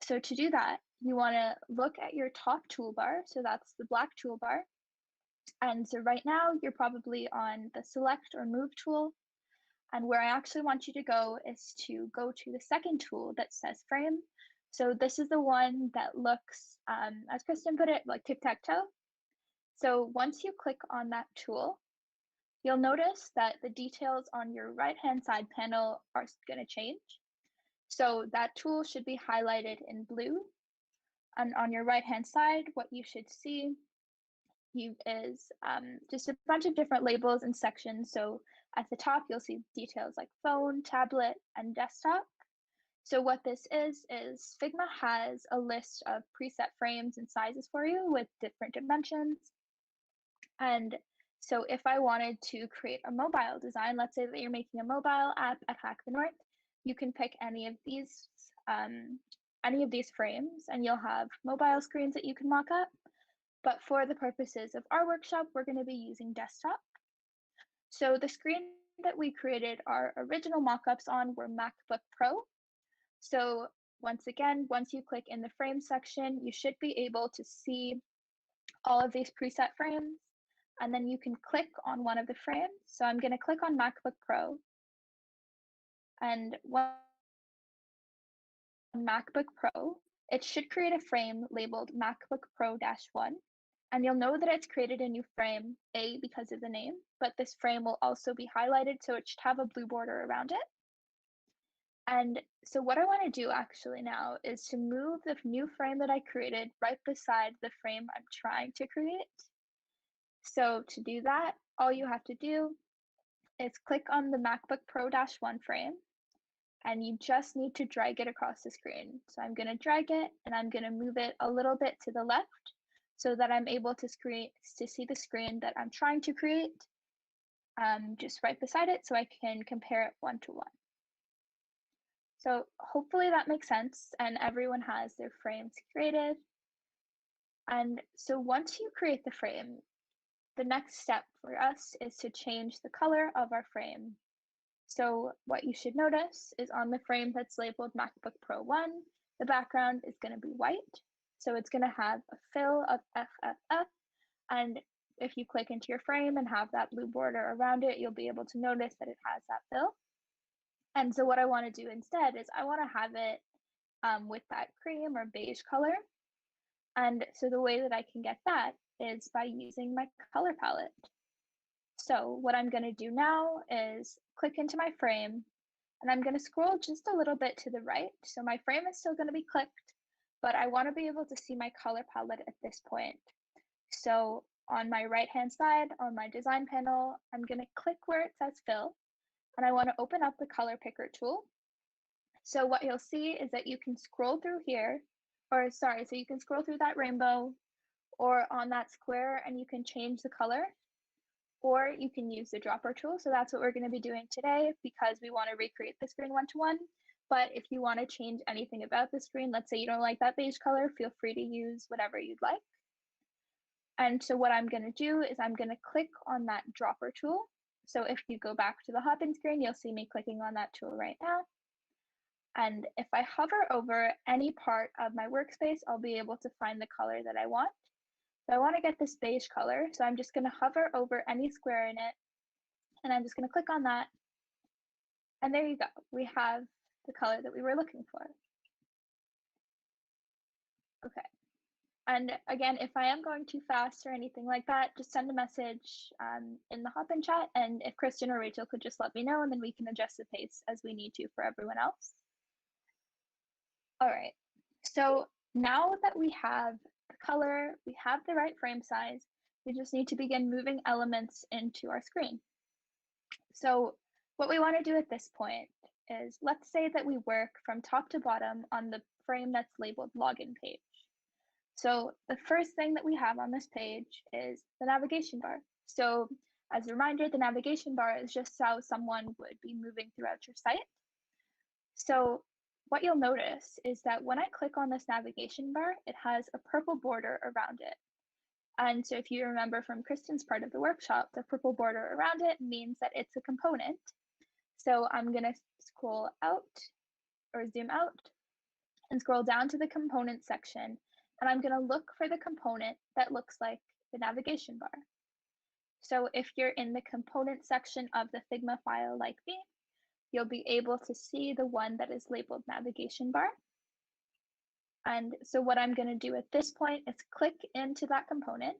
So to do that, you want to look at your top toolbar. So that's the black toolbar. And so right now you're probably on the select or move tool. And where I actually want you to go is to go to the second tool that says frame. So this is the one that looks, as Kristen put it, like tic-tac-toe. So once you click on that tool, you'll notice that the details on your right-hand side panel are going to change. So that tool should be highlighted in blue. And on your right-hand side, what you should see is just a bunch of different labels and sections. So at the top, you'll see details like phone, tablet, and desktop. So what this is Figma has a list of preset frames and sizes for you with different dimensions. And so if I wanted to create a mobile design, let's say that you're making a mobile app at Hack the North, you can pick any of these frames and you'll have mobile screens that you can mock up. But for the purposes of our workshop, we're going to be using desktop. So the screen that we created our original mockups on were MacBook Pro. So once again, once you click in the frame section, you should be able to see all of these preset frames, and then you can click on one of the frames. So I'm going to click on MacBook Pro, and on MacBook Pro, it should create a frame labeled MacBook Pro-1. And you'll know that it's created a new frame, A, because of the name, but this frame will also be highlighted, so it should have a blue border around it. And so what I want to do actually now is to move the new frame that I created right beside the frame I'm trying to create. So to do that, all you have to do is click on the MacBook Pro-1 frame, and you just need to drag it across the screen. So I'm going to drag it, and I'm going to move it a little bit to the left so that I'm able to see the screen that I'm trying to create just right beside it so I can compare it one-to-one. So hopefully that makes sense and everyone has their frames created. And so once you create the frame, the next step for us is to change the color of our frame. So what you should notice is on the frame that's labeled MacBook Pro 1, the background is going to be white. So it's going to have a fill of FFF. And if you click into your frame and have that blue border around it, you'll be able to notice that it has that fill. And so what I want to do instead is I want to have it with that cream or beige color. And so the way that I can get that is by using my color palette. So what I'm going to do now is click into my frame and I'm going to scroll just a little bit to the right. So my frame is still going to be clicked, but I want to be able to see my color palette at this point. So on my right-hand side on my design panel, I'm going to click where it says fill, and I want to open up the color picker tool. So what you'll see is that you can scroll through here, so you can scroll through that rainbow or on that square and you can change the color, or you can use the dropper tool. So that's what we're going to be doing today because we want to recreate the screen one-to-one. But if you want to change anything about the screen, let's say you don't like that beige color, feel free to use whatever you'd like. And so what I'm going to do is I'm going to click on that dropper tool. So if you go back to the hop-in screen, you'll see me clicking on that tool right now. And if I hover over any part of my workspace, I'll be able to find the color that I want. So I want to get this beige color. So I'm just going to hover over any square in it, and I'm just going to click on that. And there you go. We have the color that we were looking for. Okay. And again, if I am going too fast or anything like that, just send a message in the hop-in chat. And if Kristen or Rachel could just let me know, and then we can adjust the pace as we need to for everyone else. All right. So now that we have the color, we have the right frame size, we just need to begin moving elements into our screen. So what we want to do at this point is, let's say that we work from top to bottom on the frame that's labeled login page. So the first thing that we have on this page is the navigation bar. So as a reminder, the navigation bar is just how someone would be moving throughout your site. So what you'll notice is that when I click on this navigation bar, it has a purple border around it. And so if you remember from Kristen's part of the workshop, the purple border around it means that it's a component. So I'm going to scroll out or zoom out and scroll down to the component section. And I'm going to look for the component that looks like the navigation bar. So if you're in the component section of the Figma file like me, you'll be able to see the one that is labeled navigation bar. And so what I'm going to do at this point is click into that component.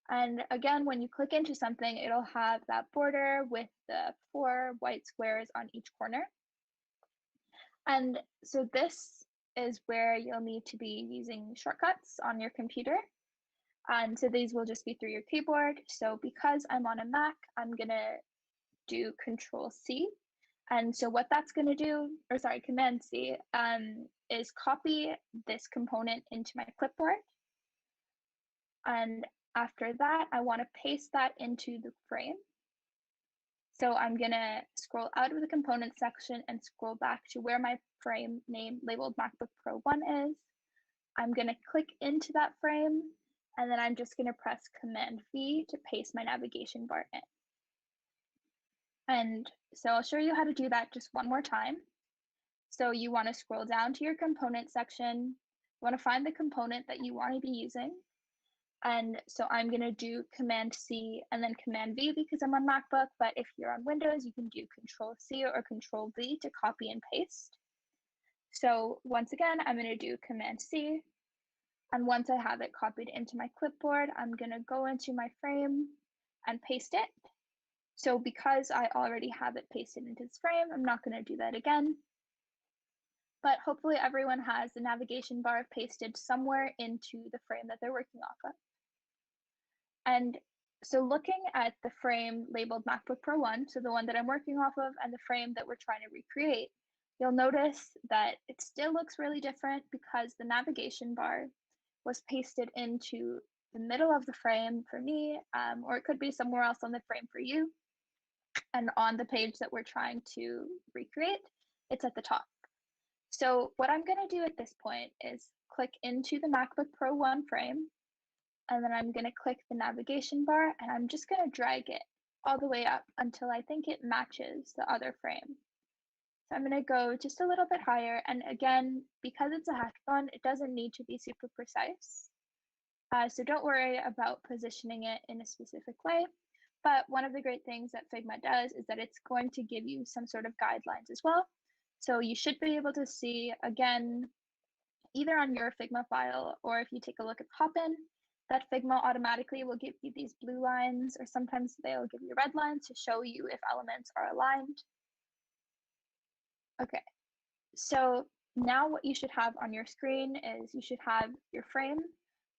And again, when you click into something, it'll have that border with the 4 white squares on each corner. And so this is where you'll need to be using shortcuts on your computer. And so these will just be through your keyboard. So because I'm on a Mac, I'm going to do Control C. And so what that's going to do, or sorry, Command C, is copy this component into my clipboard. And after that, I want to paste that into the frame. So I'm going to scroll out of the component section and scroll back to where my frame name labeled MacBook Pro 1 is. I'm going to click into that frame, and then I'm just going to press Command V to paste my navigation bar in. And so I'll show you how to do that just one more time. So you want to scroll down to your component section. You want to find the component that you want to be using. And so I'm going to do Command C and then Command V because I'm on MacBook, but if you're on Windows, you can do Control C or Control V to copy and paste. So once again, I'm going to do Command C. And once I have it copied into my clipboard, I'm going to go into my frame and paste it. So because I already have it pasted into this frame, I'm not going to do that again. But hopefully everyone has the navigation bar pasted somewhere into the frame that they're working off of. And so looking at the frame labeled MacBook Pro 1, so the one that I'm working off of, and the frame that we're trying to recreate, you'll notice that it still looks really different because the navigation bar was pasted into the middle of the frame for me, or it could be somewhere else on the frame for you. And on the page that we're trying to recreate, it's at the top. So what I'm going to do at this point is click into the MacBook Pro 1 frame, and then I'm going to click the navigation bar, and I'm just going to drag it all the way up until I think it matches the other frame. So I'm going to go just a little bit higher, and again, because it's a hackathon, it doesn't need to be super precise. So don't worry about positioning it in a specific way. But one of the great things that Figma does is that it's going to give you some sort of guidelines as well. So you should be able to see, again, either on your Figma file or if you take a look at Hopin, that Figma automatically will give you these blue lines, or sometimes they'll give you red lines to show you if elements are aligned. Okay, so now what you should have on your screen is you should have your frame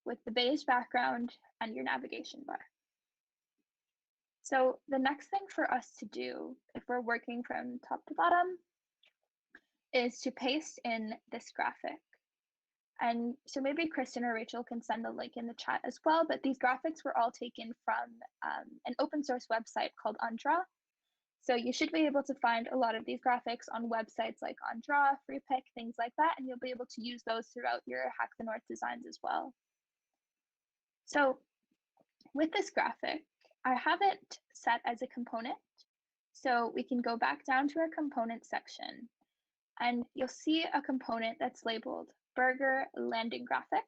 with the beige background and your navigation bar. So the next thing for us to do, if we're working from top to bottom, is to paste in this graphic. And so maybe Kristen or Rachel can send a link in the chat as well, but these graphics were all taken from an open source website called Undraw. So you should be able to find a lot of these graphics on websites like Undraw, FreePic, things like that, and you'll be able to use those throughout your Hack the North designs as well. So with this graphic, I have it set as a component. So we can go back down to our component section, and you'll see a component that's labeled burger landing graphic.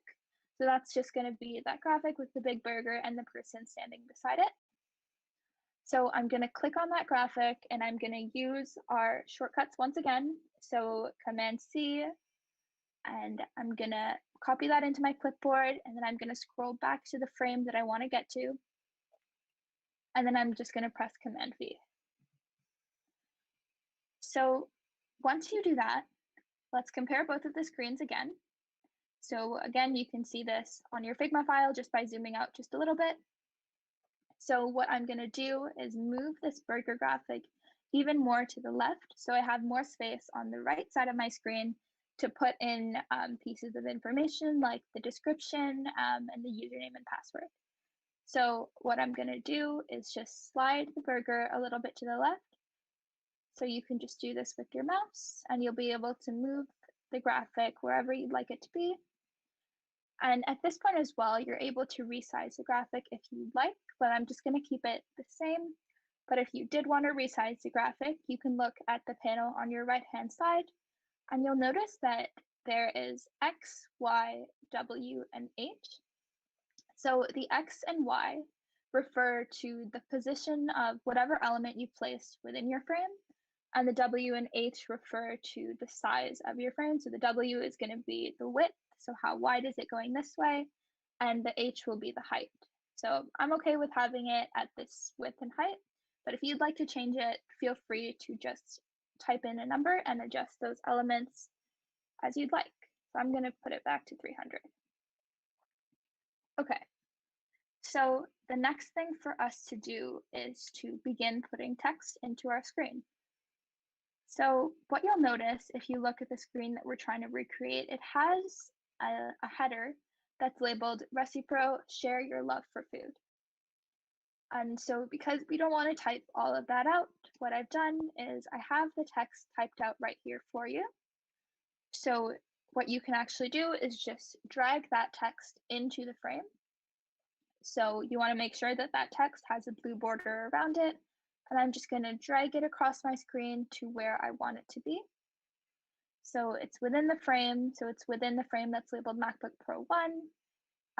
So that's just going to be that graphic with the big burger and the person standing beside it. So I'm going to click on that graphic, and I'm going to use our shortcuts once again. So Command C and I'm gonna copy that into my clipboard, and then I'm gonna scroll back to the frame that I want to get to, and then I'm just gonna press Command V. So once you do that, let's compare both of the screens again. So again, you can see this on your Figma file just by zooming out just a little bit. So what I'm going to do is move this burger graphic even more to the left, so I have more space on the right side of my screen to put in pieces of information like the description and the username and password. So what I'm going to do is just slide the burger a little bit to the left. So you can just do this with your mouse, and you'll be able to move the graphic wherever you'd like it to be. And at this point as well, you're able to resize the graphic if you'd like, but I'm just going to keep it the same. But if you did want to resize the graphic, you can look at the panel on your right-hand side, and you'll notice that there is X, Y, W, and H. So the X and Y refer to the position of whatever element you placed within your frame, and the W and H refer to the size of your frame. So the W is going to be the width, so how wide is it going this way, and the H will be the height. So I'm okay with having it at this width and height, but if you'd like to change it, feel free to just type in a number and adjust those elements as you'd like. So I'm going to put it back to 300. Okay, so the next thing for us to do is to begin putting text into our screen. So what you'll notice if you look at the screen that we're trying to recreate, it has a header that's labeled Recipro, share your love for food. And so because we don't want to type all of that out, what I've done is I have the text typed out right here for you. So what you can actually do is just drag that text into the frame. So you want to make sure that that text has a blue border around it. And I'm just going to drag it across my screen to where I want it to be. So it's within the frame. So it's within the frame that's labeled MacBook Pro 1.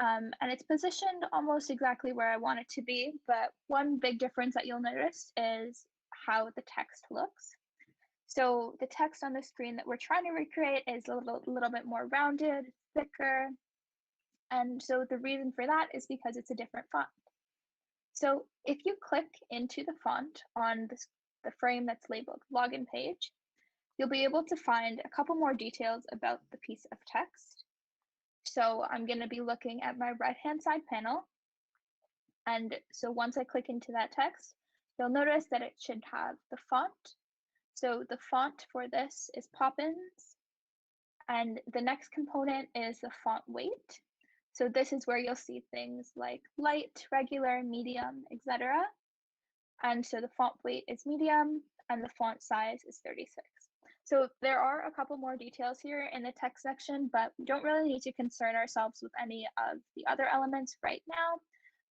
And it's positioned almost exactly where I want it to be. But one big difference that you'll notice is how the text looks. So the text on the screen that we're trying to recreate is a little bit more rounded, thicker. And so the reason for that is because it's a different font. So if you click into the font on the frame that's labeled login page, you'll be able to find a couple more details about the piece of text. So I'm going to be looking at my right-hand side panel. And so once I click into that text, you'll notice that it should have the font. So the font for this is Poppins. And the next component is the font weight. So this is where you'll see things like light, regular, medium, etc. And so the font weight is medium and the font size is 36. So there are a couple more details here in the text section, but we don't really need to concern ourselves with any of the other elements right now.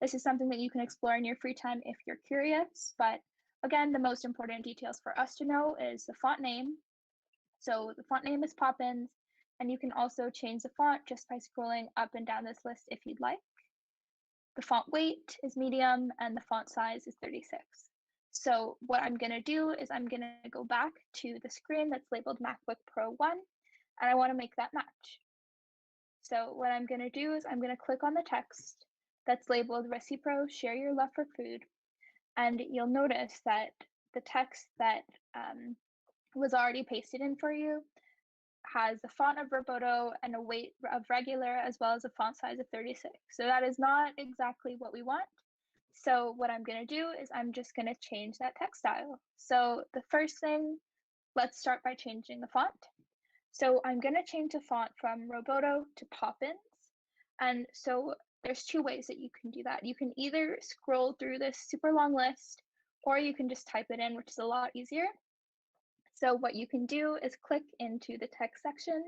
This is something that you can explore in your free time if you're curious. But again, the most important details for us to know is the font name. So the font name is Poppins, and you can also change the font just by scrolling up and down this list if you'd like. The font weight is medium and the font size is 36. So what I'm going to do is I'm going to go back to the screen that's labeled MacBook Pro 1, and I want to make that match. So what I'm going to do is I'm going to click on the text that's labeled Recipro, share your love for food, and you'll notice that the text that was already pasted in for you has the font of Roboto and a weight of regular, as well as a font size of 36. So that is not exactly what we want. So what I'm going to do is I'm just going to change that text style. So the first thing, let's start by changing the font. So I'm going to change the font from Roboto to Poppins. And so there's two ways that you can do that. You can either scroll through this super long list, or you can just type it in, which is a lot easier. So what you can do is click into the text section,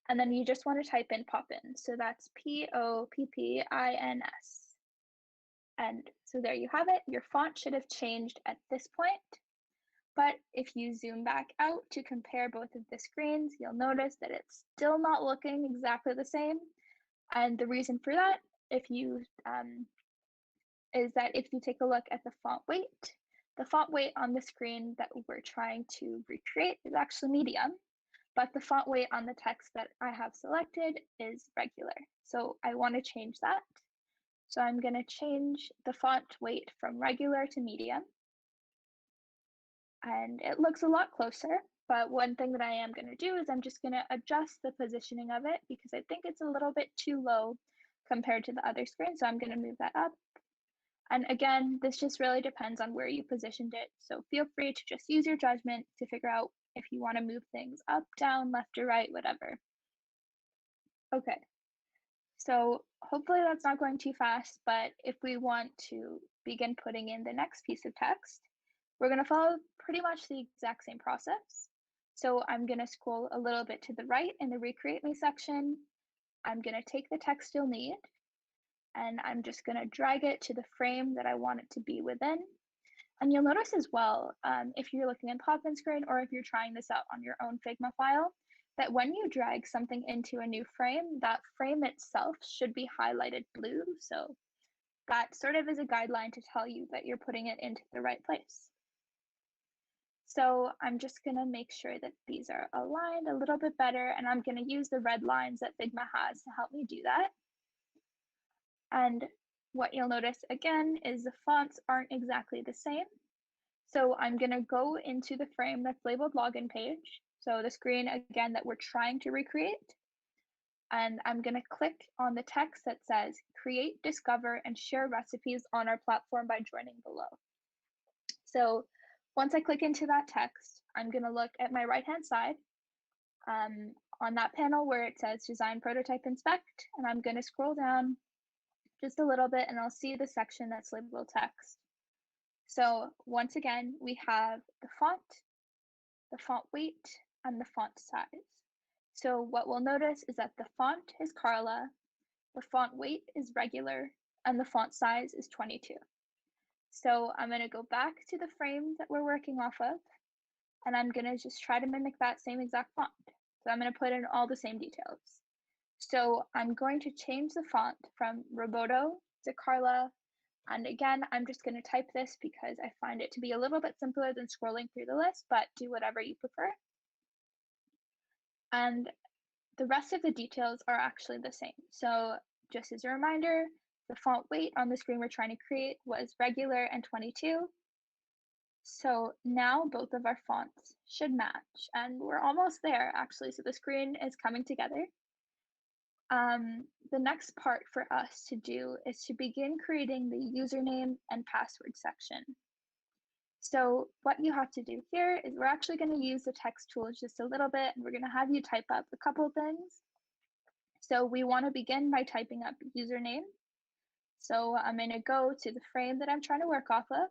and then you just want to type in Poppins. So that's Poppins. And so there you have it. Your font should have changed at this point. But if you zoom back out to compare both of the screens, you'll notice that it's still not looking exactly the same. And the reason for that, is that if you take a look at the font weight on the screen that we're trying to recreate is actually medium. but the font weight on the text that I have selected is regular. So I want to change that. So I'm going to change the font weight from regular to medium. And it looks a lot closer, but one thing that I am going to do is I'm just going to adjust the positioning of it because I think it's a little bit too low compared to the other screen. So I'm going to move that up. And again, this just really depends on where you positioned it. So feel free to just use your judgment to figure out if you want to move things up, down, left or right, whatever. Okay, so hopefully that's not going too fast, but if we want to begin putting in the next piece of text, we're going to follow pretty much the exact same process. So I'm going to scroll a little bit to the right in the Recreate Me section. I'm going to take the text you'll need, and I'm just going to drag it to the frame that I want it to be within. And you'll notice as well, if you're looking in pop-in screen or if you're trying this out on your own Figma file, that when you drag something into a new frame, that frame itself should be highlighted blue. So that sort of is a guideline to tell you that you're putting it into the right place. So I'm just going to make sure that these are aligned a little bit better, and I'm going to use the red lines that Figma has to help me do that. And what you'll notice again is the fonts aren't exactly the same. So I'm going to go into the frame that's labeled login page. So the screen again that we're trying to recreate. And I'm going to click on the text that says create, discover, and share recipes on our platform by joining below. So once I click into that text, I'm going to look at my right-hand side on that panel where it says design, prototype, inspect. And I'm going to scroll down just a little bit and I'll see the section that's labeled text. So once again, we have the font weight, and the font size. So what we'll notice is that the font is Carla, the font weight is regular, and the font size is 22. So I'm going to go back to the frame that we're working off of, and I'm going to just try to mimic that same exact font. So I'm going to put in all the same details. So I'm going to change the font from Roboto to Carla. And again, I'm just going to type this because I find it to be a little bit simpler than scrolling through the list, but do whatever you prefer. And the rest of the details are actually the same. So just as a reminder, the font weight on the screen we're trying to create was regular and 22. So now both of our fonts should match, and we're almost there actually. So the screen is coming together. The next part for us to do is to begin creating the username and password section. So what you have to do here is we're actually going to use the text tools just a little bit, and we're going to have you type up a couple things. So we want to begin by typing up username. So I'm going to go to the frame that I'm trying to work off of,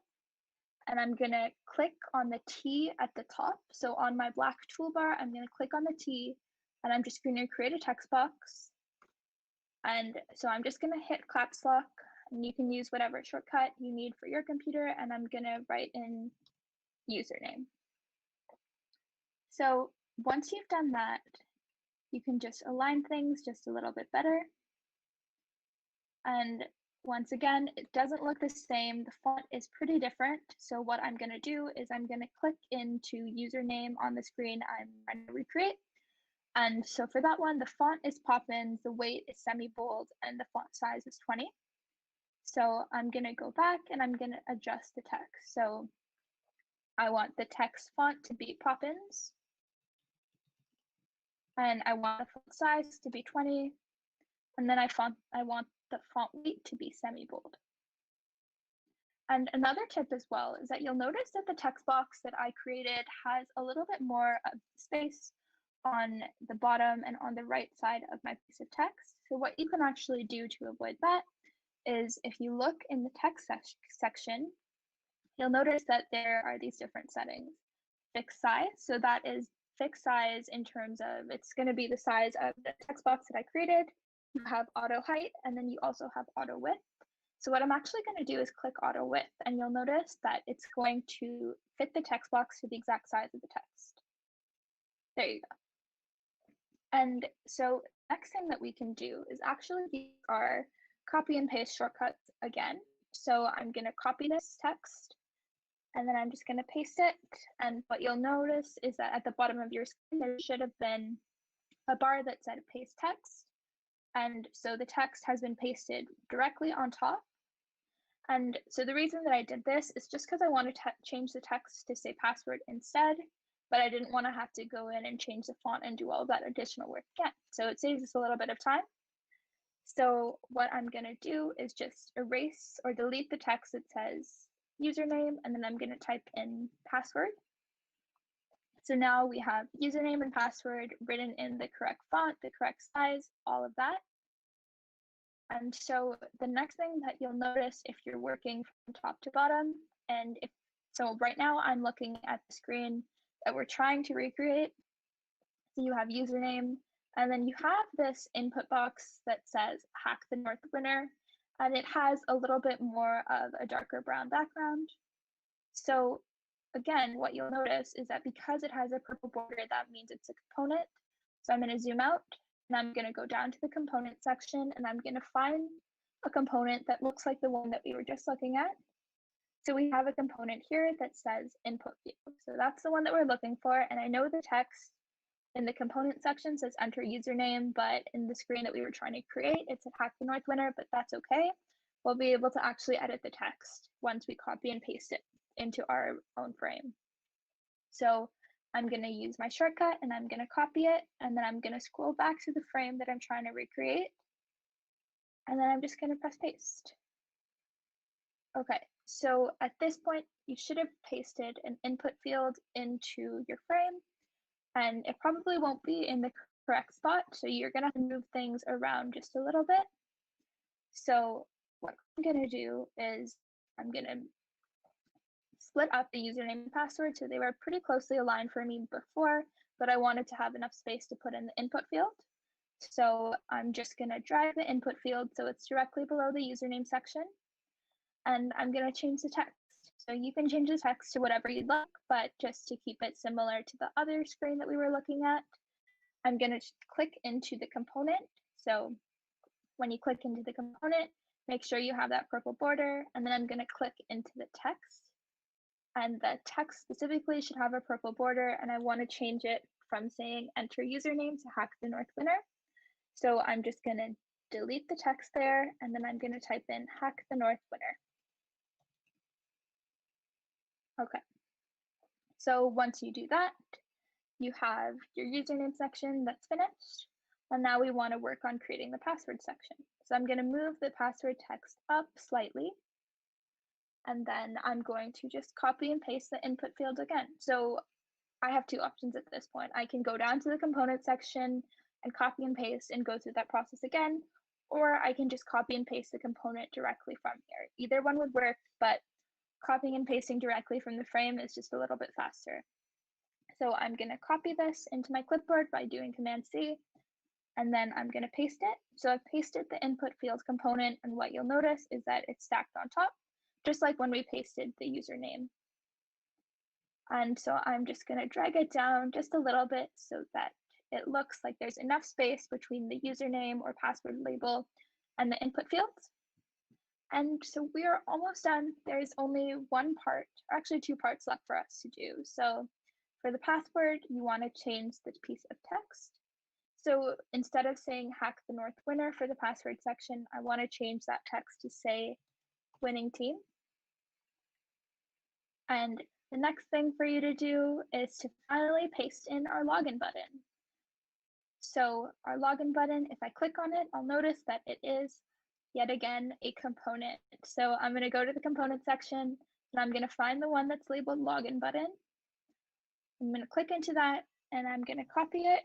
and I'm going to click on the T at the top. So on my black toolbar, I'm going to click on the T, and I'm just going to create a text box. And so I'm just going to hit caps lock, and you can use whatever shortcut you need for your computer, and I'm going to write in username. So once you've done that, you can just align things just a little bit better. And once again, it doesn't look the same. The font is pretty different. So what I'm going to do is I'm going to click into username on the screen I'm trying to recreate. And so for that one, the font is Poppins, the weight is semi-bold, and the font size is 20. So I'm going to go back and I'm going to adjust the text. So I want the text font to be Poppins, and I want the font size to be 20, and then I want the font weight to be semi-bold. And another tip as well is that you'll notice that the text box that I created has a little bit more of space on the bottom and on the right side of my piece of text. So what you can actually do to avoid that is if you look in the text section, you'll notice that there are these different settings. Fixed size, so that is fixed size in terms of it's going to be the size of the text box that I created. You have auto height, and then you also have auto width. So what I'm actually going to do is click auto width, and you'll notice that it's going to fit the text box to the exact size of the text. There you go. And so next thing that we can do is actually use our copy and paste shortcuts again. So I'm going to copy this text, and then I'm just going to paste it. And what you'll notice is that at the bottom of your screen, there should have been a bar that said paste text. And so the text has been pasted directly on top. And so the reason that I did this is just because I want to change the text to say password instead, but I didn't want to have to go in and change the font and do all of that additional work again. So it saves us a little bit of time. So what I'm going to do is just erase or delete the text that says username, and then I'm going to type in password. So now we have username and password written in the correct font, the correct size, all of that. And so the next thing that you'll notice if you're working from top to bottom, and if so right now I'm looking at the screen that we're trying to recreate. So you have username, and then you have this input box that says hack the North winner, and it has a little bit more of a darker brown background. So again, what you'll notice is that because it has a purple border, that means it's a component. So I'm going to zoom out and I'm going to go down to the component section and I'm going to find a component that looks like the one that we were just looking at. So we have a component here that says input field. So that's the one that we're looking for. And I know the text in the component section says enter username, but in the screen that we were trying to create, it said hack the North winner, but that's okay. We'll be able to actually edit the text once we copy and paste it into our own frame. So I'm going to use my shortcut and I'm going to copy it, and then I'm going to scroll back to the frame that I'm trying to recreate, and then I'm just going to press paste. Okay, so at this point, you should have pasted an input field into your frame, and it probably won't be in the correct spot, so you're going to have to move things around just a little bit. So what I'm going to do is I'm going to split up the username and password so they were pretty closely aligned for me before, but I wanted to have enough space to put in the input field. So I'm just going to drag the input field so it's directly below the username section, and I'm going to change the text. So you can change the text to whatever you'd like, but just to keep it similar to the other screen that we were looking at, I'm going to click into the component. So when you click into the component, make sure you have that purple border, and then I'm going to click into the text. And the text specifically should have a purple border, and I want to change it from saying enter username to hack the North winner. So I'm just going to delete the text there, and then I'm going to type in hack the North winner. Okay, so once you do that, you have your username section that's finished, and now we want to work on creating the password section. So I'm going to move the password text up slightly, and then I'm going to just copy and paste the input field again. So I have two options at this point. I can go down to the component section and copy and paste and go through that process again, or I can just copy and paste the component directly from here. Either one would work, but copying and pasting directly from the frame is just a little bit faster. So I'm going to copy this into my clipboard by doing Command C, and then I'm going to paste it. So I've pasted the input field component, and what you'll notice is that it's stacked on top, just like when we pasted the username. And so I'm just going to drag it down just a little bit so that it looks like there's enough space between the username or password label and the input fields. And so we are almost done. There's only one part, or actually two parts left for us to do. So for the password, you want to change the piece of text. So instead of saying hack the North winner for the password section, I want to change that text to say winning team. And the next thing for you to do is to finally paste in our login button. So our login button, if I click on it, I'll notice that it is yet again a component. So I'm going to go to the component section and I'm going to find the one that's labeled login button. I'm going to click into that and I'm going to copy it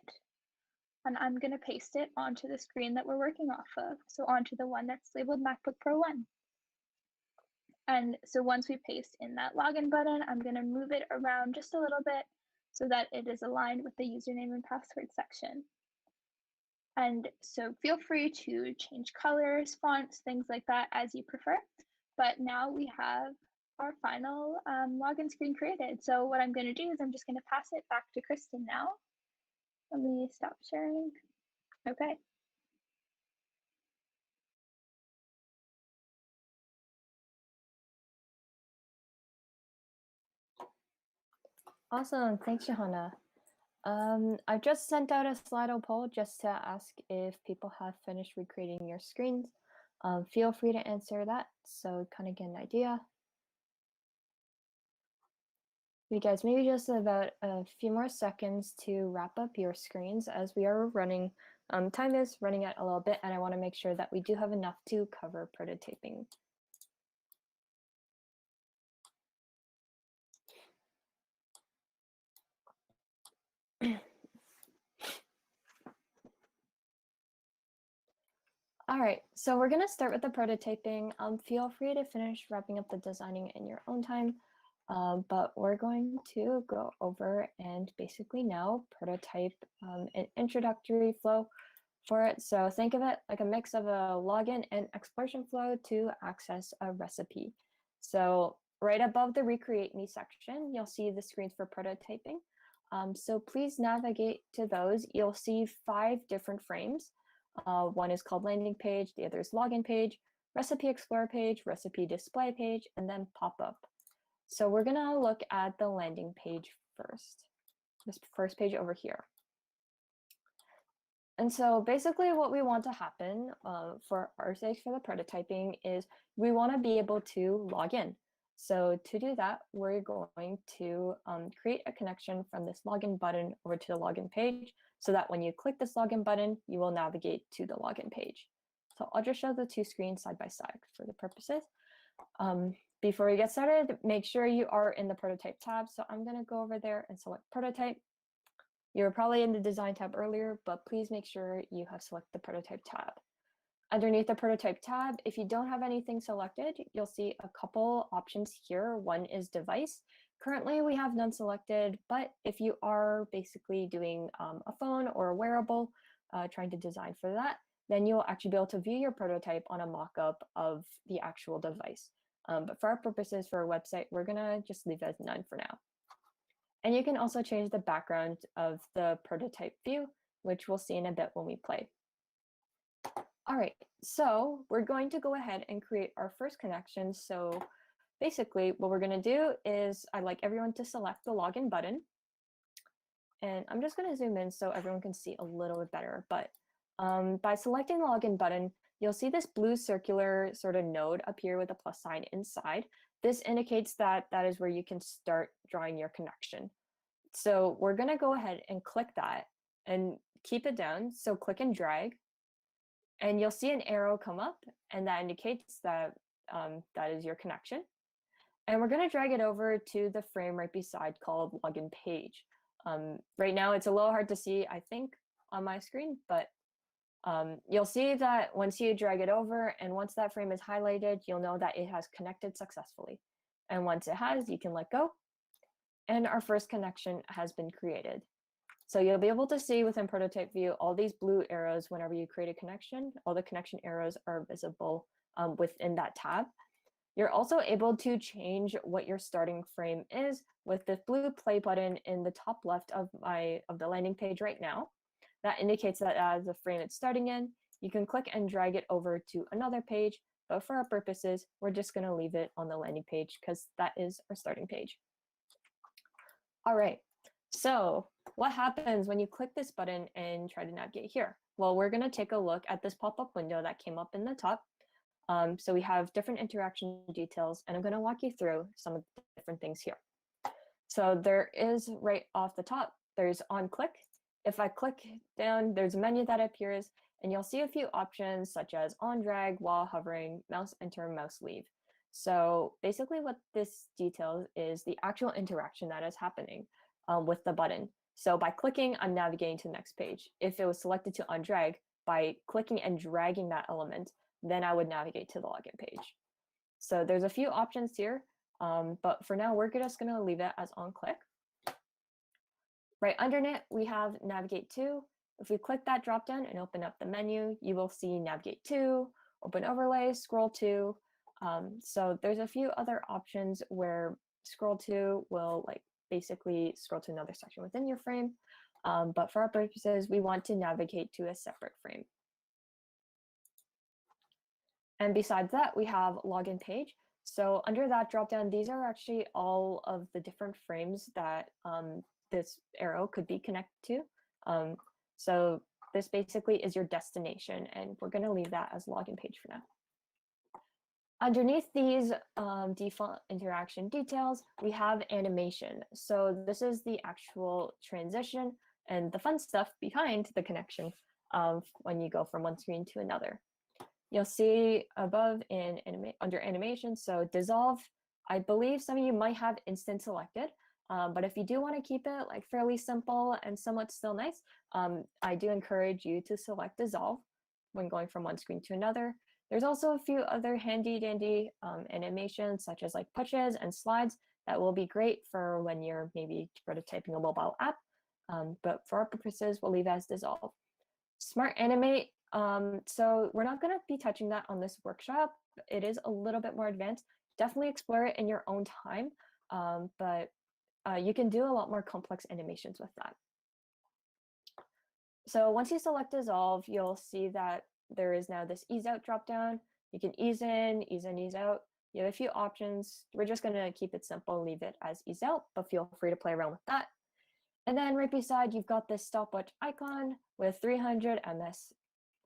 and I'm going to paste it onto the screen that we're working off of. So onto the one that's labeled MacBook Pro 1. And so once we paste in that login button, I'm going to move it around just a little bit so that it is aligned with the username and password section. And so feel free to change colors, fonts, things like that as you prefer. But now we have our final login screen created. So what I'm going to do is I'm just going to pass it back to Kristen now. Let me stop sharing. Okay. Awesome. Thanks, Johanna. I just sent out a Slido poll just to ask if people have finished recreating your screens. Feel free to answer that so kind of get an idea. You guys, maybe just about a few more seconds to wrap up your screens as we are running. Time is running out a little bit, and I want to make sure that we do have enough to cover prototyping. All right, so we're going to start with the prototyping. Feel free to finish wrapping up the designing in your own time, but we're going to go over and basically now prototype an introductory flow for it. So think of it like a mix of a login and exploration flow to access a recipe. So right above the Recreate Me section, you'll see the screens for prototyping. So please navigate to those. You'll see 5 different frames. One is called landing page, the other is login page, recipe explorer page, recipe display page, and then pop-up. So we're gonna look at the landing page first, this first page over here. And so basically what we want to happen for our sake for the prototyping is we want to be able to log in. So to do that, we're going to create a connection from this login button over to the login page so that when you click this login button, you will navigate to the login page. So I'll just show the 2 screens side by side for the purposes. Before we get started, make sure you are in the prototype tab. So I'm going to go over there and select prototype. You were probably in the design tab earlier, but please make sure you have selected the prototype tab. Underneath the prototype tab, if you don't have anything selected, you'll see a couple options here. One is device. Currently, we have none selected, but if you are basically doing a phone or a wearable, trying to design for that, then you'll actually be able to view your prototype on a mock-up of the actual device. But for our purposes for our website, we're gonna just leave it as none for now. And you can also change the background of the prototype view, which we'll see in a bit when we play. All right, so we're going to go ahead and create our first connection. So basically what we're gonna do is I'd like everyone to select the login button. And I'm just gonna zoom in so everyone can see a little bit better. But by selecting the login button, you'll see this blue circular sort of node appear with a plus sign inside. This indicates that that is where you can start drawing your connection. So we're going to go ahead and click that and keep it down. So click and drag, and you'll see an arrow come up, and that indicates that that is your connection. And we're going to drag it over to the frame right beside called login page. Right now, it's a little hard to see, I think, on my screen, but you'll see that once you drag it over and once that frame is highlighted, you'll know that it has connected successfully. And once it has, you can let go. And our first connection has been created. So you'll be able to see within prototype view all these blue arrows whenever you create a connection. All the connection arrows are visible within that tab. You're also able to change what your starting frame is with the blue play button in the top left of the landing page right now. That indicates that as the frame it's starting in, you can click and drag it over to another page, but for our purposes, we're just gonna leave it on the landing page because that is our starting page. All right, so what happens when you click this button and try to navigate here? Well, we're gonna take a look at this pop-up window that came up in the top. So we have different interaction details, and I'm gonna walk you through some of the different things here. So there is right off the top, there's on click. If I click down, there's a menu that appears, and you'll see a few options such as on drag, while hovering, mouse enter, mouse leave. So basically what this details is the actual interaction that is happening with the button. So by clicking, I'm navigating to the next page. If it was selected to undrag, by clicking and dragging that element, then I would navigate to the login page. So there's a few options here, but for now, we're just gonna leave it as on click. Right underneath, we have navigate to. If we click that drop down and open up the menu, you will see navigate to, open overlay, scroll to. So there's a few other options where scroll to will basically scroll to another section within your frame. But for our purposes, we want to navigate to a separate frame. And besides that, we have login page. So under that dropdown, these are actually all of the different frames that this arrow could be connected to. So this basically is your destination, and we're going to leave that as login page for now. Underneath these default interaction details, we have animation. So this is the actual transition and the fun stuff behind the connection when you go from one screen to another. You'll see above under animation, so dissolve. I believe some of you might have instant selected, but if you do want to keep it like fairly simple and somewhat still nice, I do encourage you to select dissolve when going from one screen to another. There's also a few other handy dandy animations such as like pushes and slides that will be great for when you're maybe prototyping a mobile app. But for our purposes, we'll leave as dissolve. Smart animate. So we're not going to be touching that on this workshop. It is a little bit more advanced. Definitely explore it in your own time, but you can do a lot more complex animations with that. So once you select dissolve, you'll see that there is now this ease out dropdown. You can ease in, ease out. You have a few options. We're just going to keep it simple, leave it as ease out, but feel free to play around with that. And then right beside, you've got this stopwatch icon with 300 ms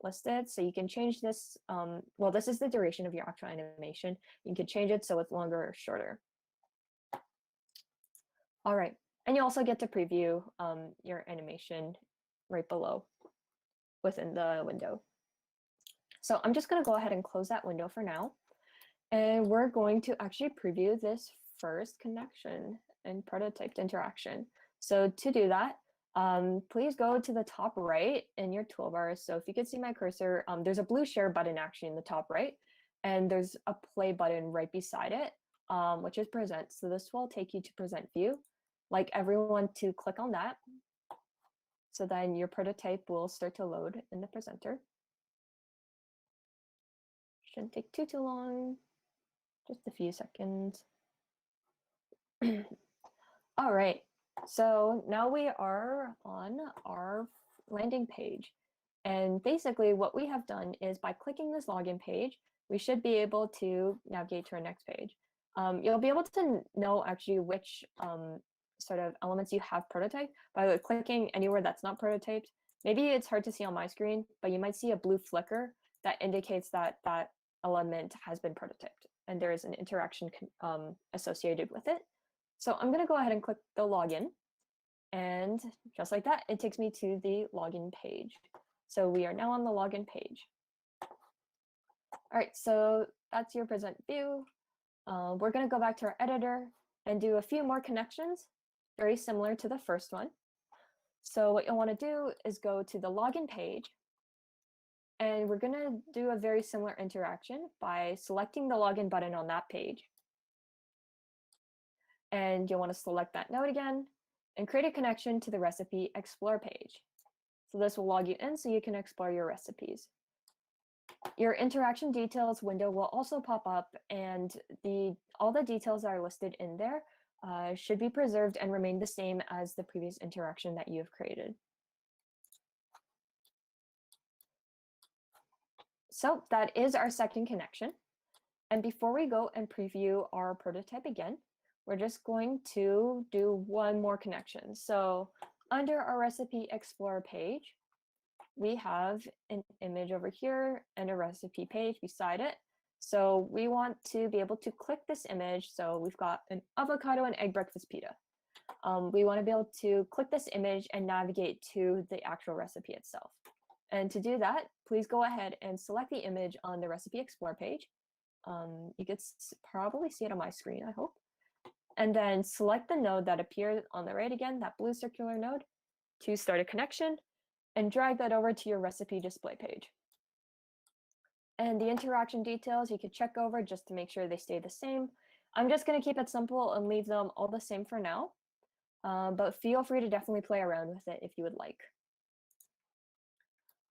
listed. So you can change this. Well, this is the duration of your actual animation. You can change it so it's longer or shorter. All right. And you also get to preview your animation right below within the window. So I'm just going to go ahead and close that window for now. And we're going to actually preview this first connection and prototyped interaction. So to do that, please go to the top right in your toolbar. So if you can see my cursor, there's a blue share button actually in the top right, and there's a play button right beside it, which is present. So this will take you to present view. Like everyone to click on that. So then your prototype will start to load in the presenter. Shouldn't take too long, just a few seconds. All right, so now we are on our landing page. And basically what we have done is by clicking this login page, we should be able to navigate to our next page. You'll be able to know actually which sort of elements you have prototyped by clicking anywhere that's not prototyped. Maybe it's hard to see on my screen, but you might see a blue flicker that indicates that that element has been prototyped and there is an interaction associated with it. So I'm going to go ahead and click the login, and just like that, it takes me to the login page. So we are now on the login page. All right, so that's your present view. We're going to go back to our editor and do a few more connections, very similar to the first one. So what you'll want to do is go to the login page, and we're going to do a very similar interaction by selecting the login button on that page. And you'll want to select that node again and create a connection to the recipe explore page. So this will log you in so you can explore your recipes. Your interaction details window will also pop up, and all the details that are listed in there should be preserved and remain the same as the previous interaction that you have created. So that is our second connection. And before we go and preview our prototype again, we're just going to do one more connection. So under our recipe explorer page, we have an image over here and a recipe page beside it. So we want to be able to click this image. So we've got an avocado and egg breakfast pita. We want to be able to click this image and navigate to the actual recipe itself. And to do that, please go ahead and select the image on the recipe explorer page. You could probably see it on my screen, I hope. And then select the node that appears on the right again, that blue circular node, to start a connection, and drag that over to your recipe display page. And the interaction details you could check over just to make sure they stay the same. I'm just going to keep it simple and leave them all the same for now, but feel free to definitely play around with it if you would like.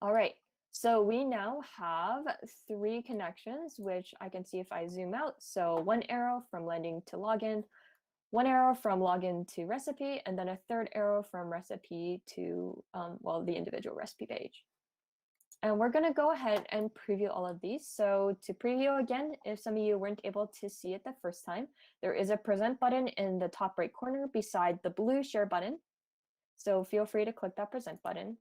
All right, so we now have 3 connections, which I can see if I zoom out. So 1 arrow from landing to login, 1 arrow from login to recipe, and then a 3rd arrow from recipe to, well, the individual recipe page. And we're going to go ahead and preview all of these. So to preview again, if some of you weren't able to see it the first time, there is a present button in the top right corner beside the blue share button. So feel free to click that present button.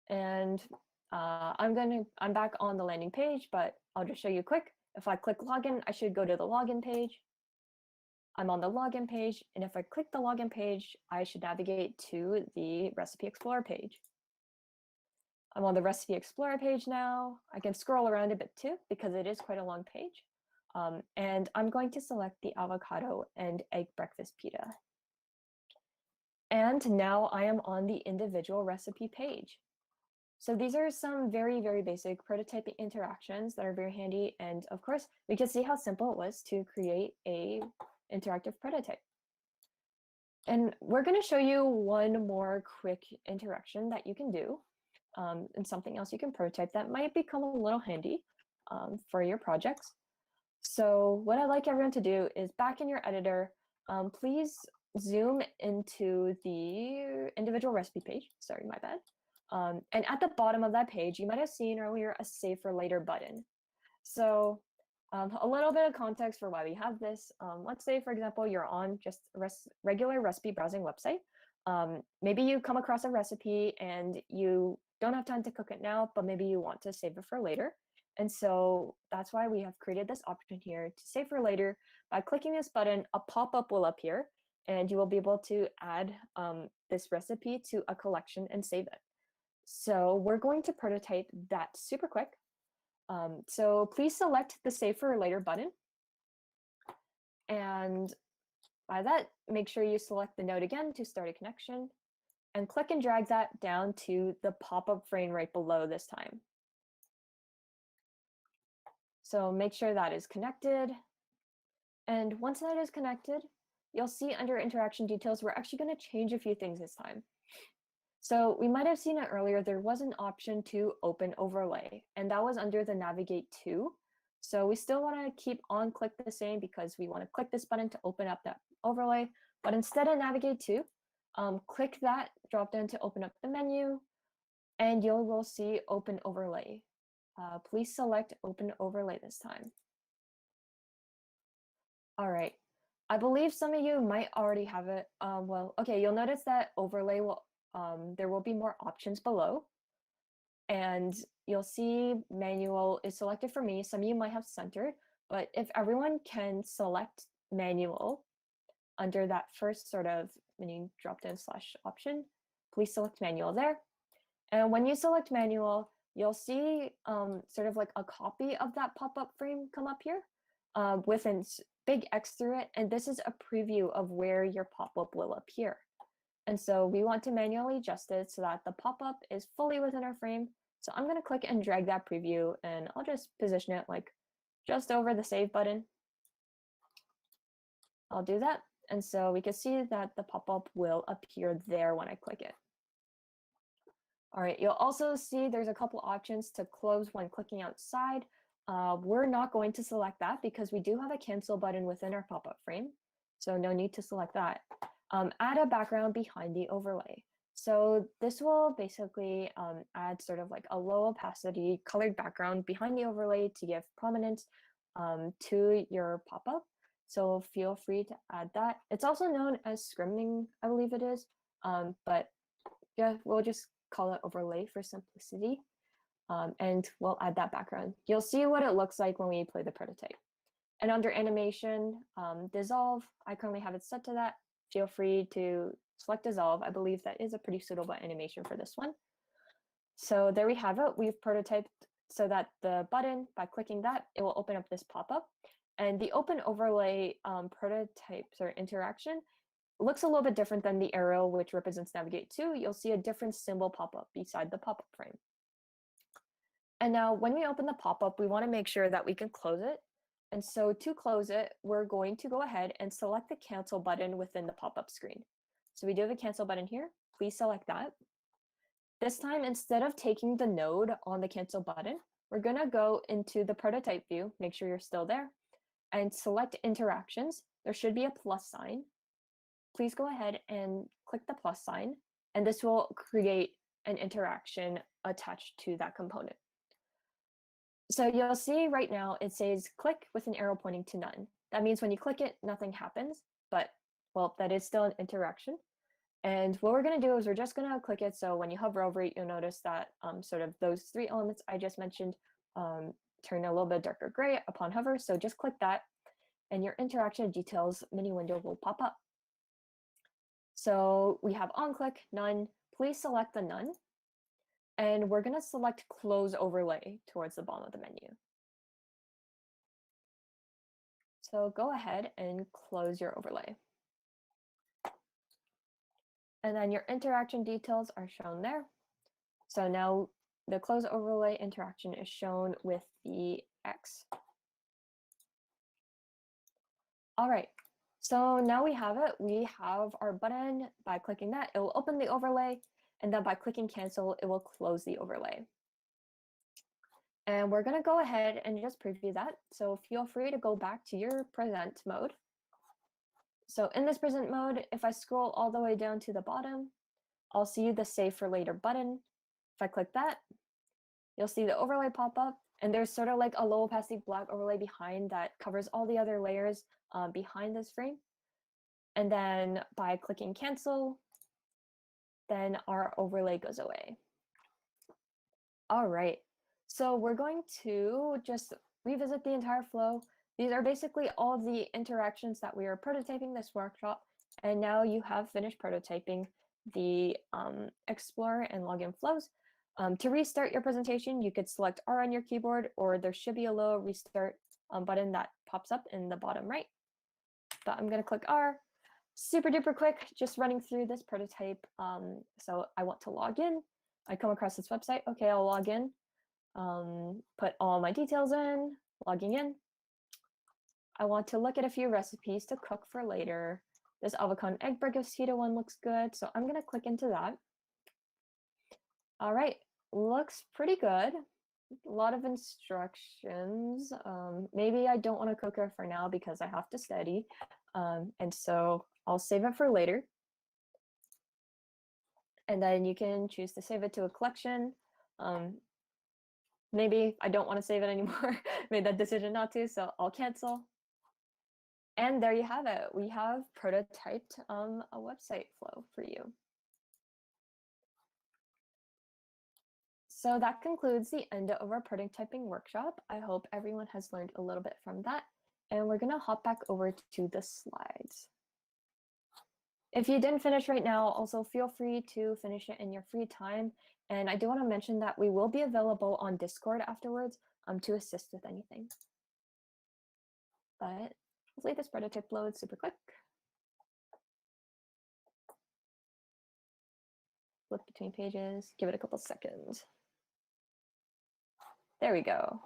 And I'm back on the landing page, but I'll just show you quick. If I click login, I should go to the login page. I'm on the login page, and if I click the login page, I should navigate to the Recipe Explorer page. I'm on the Recipe Explorer page now. I can scroll around a bit too, because it is quite a long page. And I'm going to select the avocado and egg breakfast pita. And now I am on the individual recipe page. So these are some very, very basic prototyping interactions that are very handy. And of course, we can see how simple it was to create a interactive prototype. And we're going to show you one more quick interaction that you can do, and something else you can prototype that might become a little handy for your projects. So what I'd like everyone to do is back in your editor, please zoom into the individual recipe page. Sorry, my bad. And at the bottom of that page, you might have seen earlier a Save for Later button. So a little bit of context for why we have this. Let's say, for example, you're on just a regular recipe browsing website. Maybe you come across a recipe and you don't have time to cook it now, but maybe you want to save it for later. And so that's why we have created this option here to save for later. By clicking this button, a pop-up will appear and you will be able to add this recipe to a collection and save it. So we're going to prototype that super quick. So please select the Save for Later button. And by that, make sure you select the node again to start a connection and click and drag that down to the pop-up frame right below this time. So make sure that is connected. And once that is connected, you'll see under interaction details, we're actually going to change a few things this time. So we might have seen it earlier, there was an option to open overlay, and that was under the navigate to. So we still want to keep on click the same because we want to click this button to open up that overlay. But instead of navigate to, click that drop down to open up the menu, and you will see open overlay. Please select open overlay this time. All right. I believe some of you might already have it. Well, okay, you'll notice that overlay will, there will be more options below. And you'll see manual is selected for me. Some of you might have centered, but if everyone can select manual under that first sort of menu drop-down / option, please select manual there. And when you select manual, you'll see sort of like a copy of that pop-up frame come up here with a big X through it. And this is a preview of where your pop-up will appear. And so we want to manually adjust it so that the pop-up is fully within our frame. So I'm going to click and drag that preview, and I'll just position it like just over the save button. I'll do that. And so we can see that the pop-up will appear there when I click it. All right, you'll also see there's a couple options to close when clicking outside. We're not going to select that because we do have a cancel button within our pop-up frame. So no need to select that. Add a background behind the overlay. So this will basically add sort of like a low opacity colored background behind the overlay to give prominence to your pop-up. So feel free to add that. It's also known as scrimming, I believe it is. But yeah, we'll just call it overlay for simplicity. And we'll add that background. You'll see what it looks like when we play the prototype. And under animation, dissolve, I currently have it set to that. Feel free to select dissolve. I believe that is a pretty suitable animation for this one. So there we have it. We've prototyped so that the button, by clicking that, it will open up this pop-up. And the open overlay prototypes or interaction looks a little bit different than the arrow, which represents navigate to. You'll see a different symbol pop up beside the pop-up frame. And now when we open the pop-up, we want to make sure that we can close it. And so to close it, we're going to go ahead and select the cancel button within the pop-up screen. So we do have a cancel button here. Please select that. This time, instead of taking the node on the cancel button, we're going to go into the prototype view, make sure you're still there, and select interactions. There should be a plus sign. Please go ahead and click the plus sign, and this will create an interaction attached to that component. So you'll see right now it says click with an arrow pointing to none. That means when you click it, nothing happens, but well, that is still an interaction. And what we're going to do is we're just going to click it. So when you hover over it, you'll notice that sort of those three elements I just mentioned turn a little bit darker gray upon hover. So just click that and your interaction details mini window will pop up. So we have on click, none. Please select the none. And we're going to select close overlay towards the bottom of the menu. So go ahead and close your overlay. And then your interaction details are shown there. So now the close overlay interaction is shown with the X. All right, so now we have it. We have our button. By clicking that, it will open the overlay. And then by clicking cancel, it will close the overlay. And we're going to go ahead and just preview that. So feel free to go back to your present mode. So in this present mode, if I scroll all the way down to the bottom, I'll see the Save for Later button. If I click that, you'll see the overlay pop up, and there's sort of like a low opacity black overlay behind that covers all the other layers behind this frame. And then by clicking cancel, then our overlay goes away. All right, so we're going to just revisit the entire flow. These are basically all of the interactions that we are prototyping this workshop, and now you have finished prototyping the Explore and Login flows. To restart your presentation, you could select R on your keyboard, or there should be a little restart button that pops up in the bottom right. But I'm going to click R. Super duper quick, just running through this prototype. So I want to log in. I come across this website. Okay, I'll log in, put all my details in, logging in. I want to look at a few recipes to cook for later. This avocado and egg brigosita one looks good, so I'm going to click into that. All right, looks pretty good. A lot of instructions. Maybe I don't want to cook it for now because I have to study. And so I'll save it for later. And then you can choose to save it to a collection. Maybe I don't want to save it anymore. Made that decision not to, so I'll cancel. And there you have it. We have prototyped a website flow for you. So that concludes the end of our prototyping workshop. I hope everyone has learned a little bit from that. And we're going to hop back over to the slides. If you didn't finish right now, also feel free to finish it in your free time. And I do want to mention that we will be available on Discord afterwards to assist with anything. But hopefully this prototype loads super quick. Flip between pages, give it a couple seconds. There we go.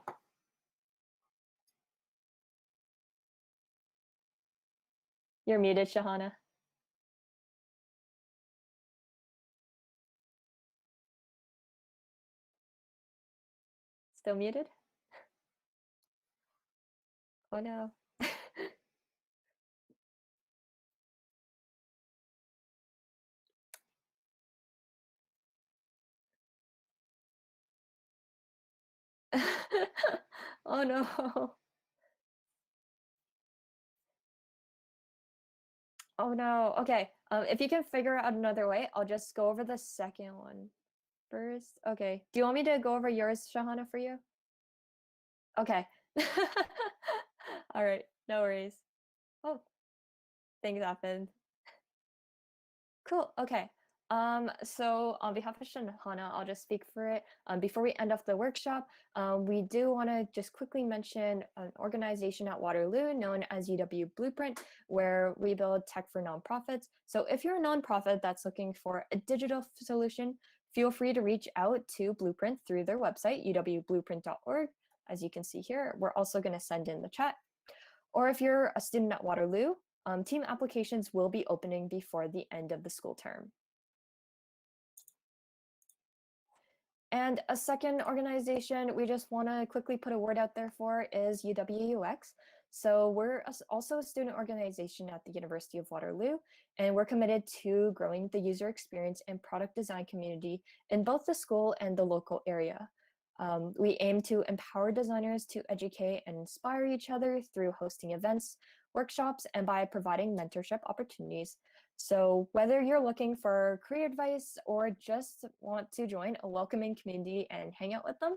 You're muted, Shahana. Still muted? Oh no. Oh no. Oh no. Okay. If you can figure out another way, I'll just go over the second one first. Okay. Do you want me to go over yours, Shahana, for you? Okay. All right. No worries. Oh, things happened. Cool. Okay. So on behalf of Shahana, I'll just speak for it. Before we end off the workshop, we do want to just quickly mention an organization at Waterloo known as UW Blueprint, where we build tech for nonprofits. So if you're a nonprofit that's looking for a digital solution, feel free to reach out to Blueprint through their website, uwblueprint.org. As you can see here, we're also going to send in the chat. Or if you're a student at Waterloo, team applications will be opening before the end of the school term. And a second organization we just want to quickly put a word out there for is UWUX. So we're also a student organization at the University of Waterloo, and we're committed to growing the user experience and product design community in both the school and the local area. We aim to empower designers to educate and inspire each other through hosting events, workshops, and by providing mentorship opportunities. So whether you're looking for career advice or just want to join a welcoming community and hang out with them,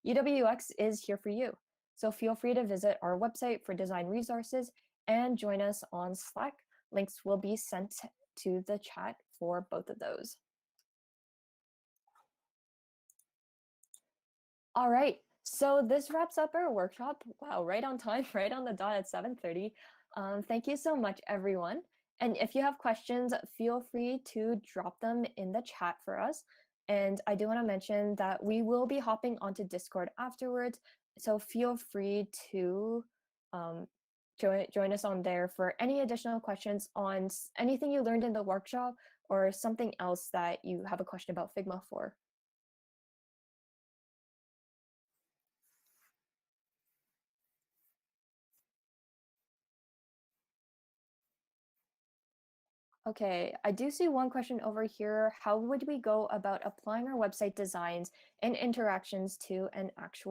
UWX is here for you. So feel free to visit our website for design resources and join us on Slack. Links will be sent to the chat for both of those. All right, so this wraps up our workshop. Wow, right on time, right on the dot at 7:30. Thank you so much, everyone. And if you have questions, feel free to drop them in the chat for us. And I do want to mention that we will be hopping onto Discord afterwards, so feel free to join us on there for any additional questions on anything you learned in the workshop or something else that you have a question about Figma for. Okay, I do see one question over here. How would we go about applying our website designs and interactions to an actual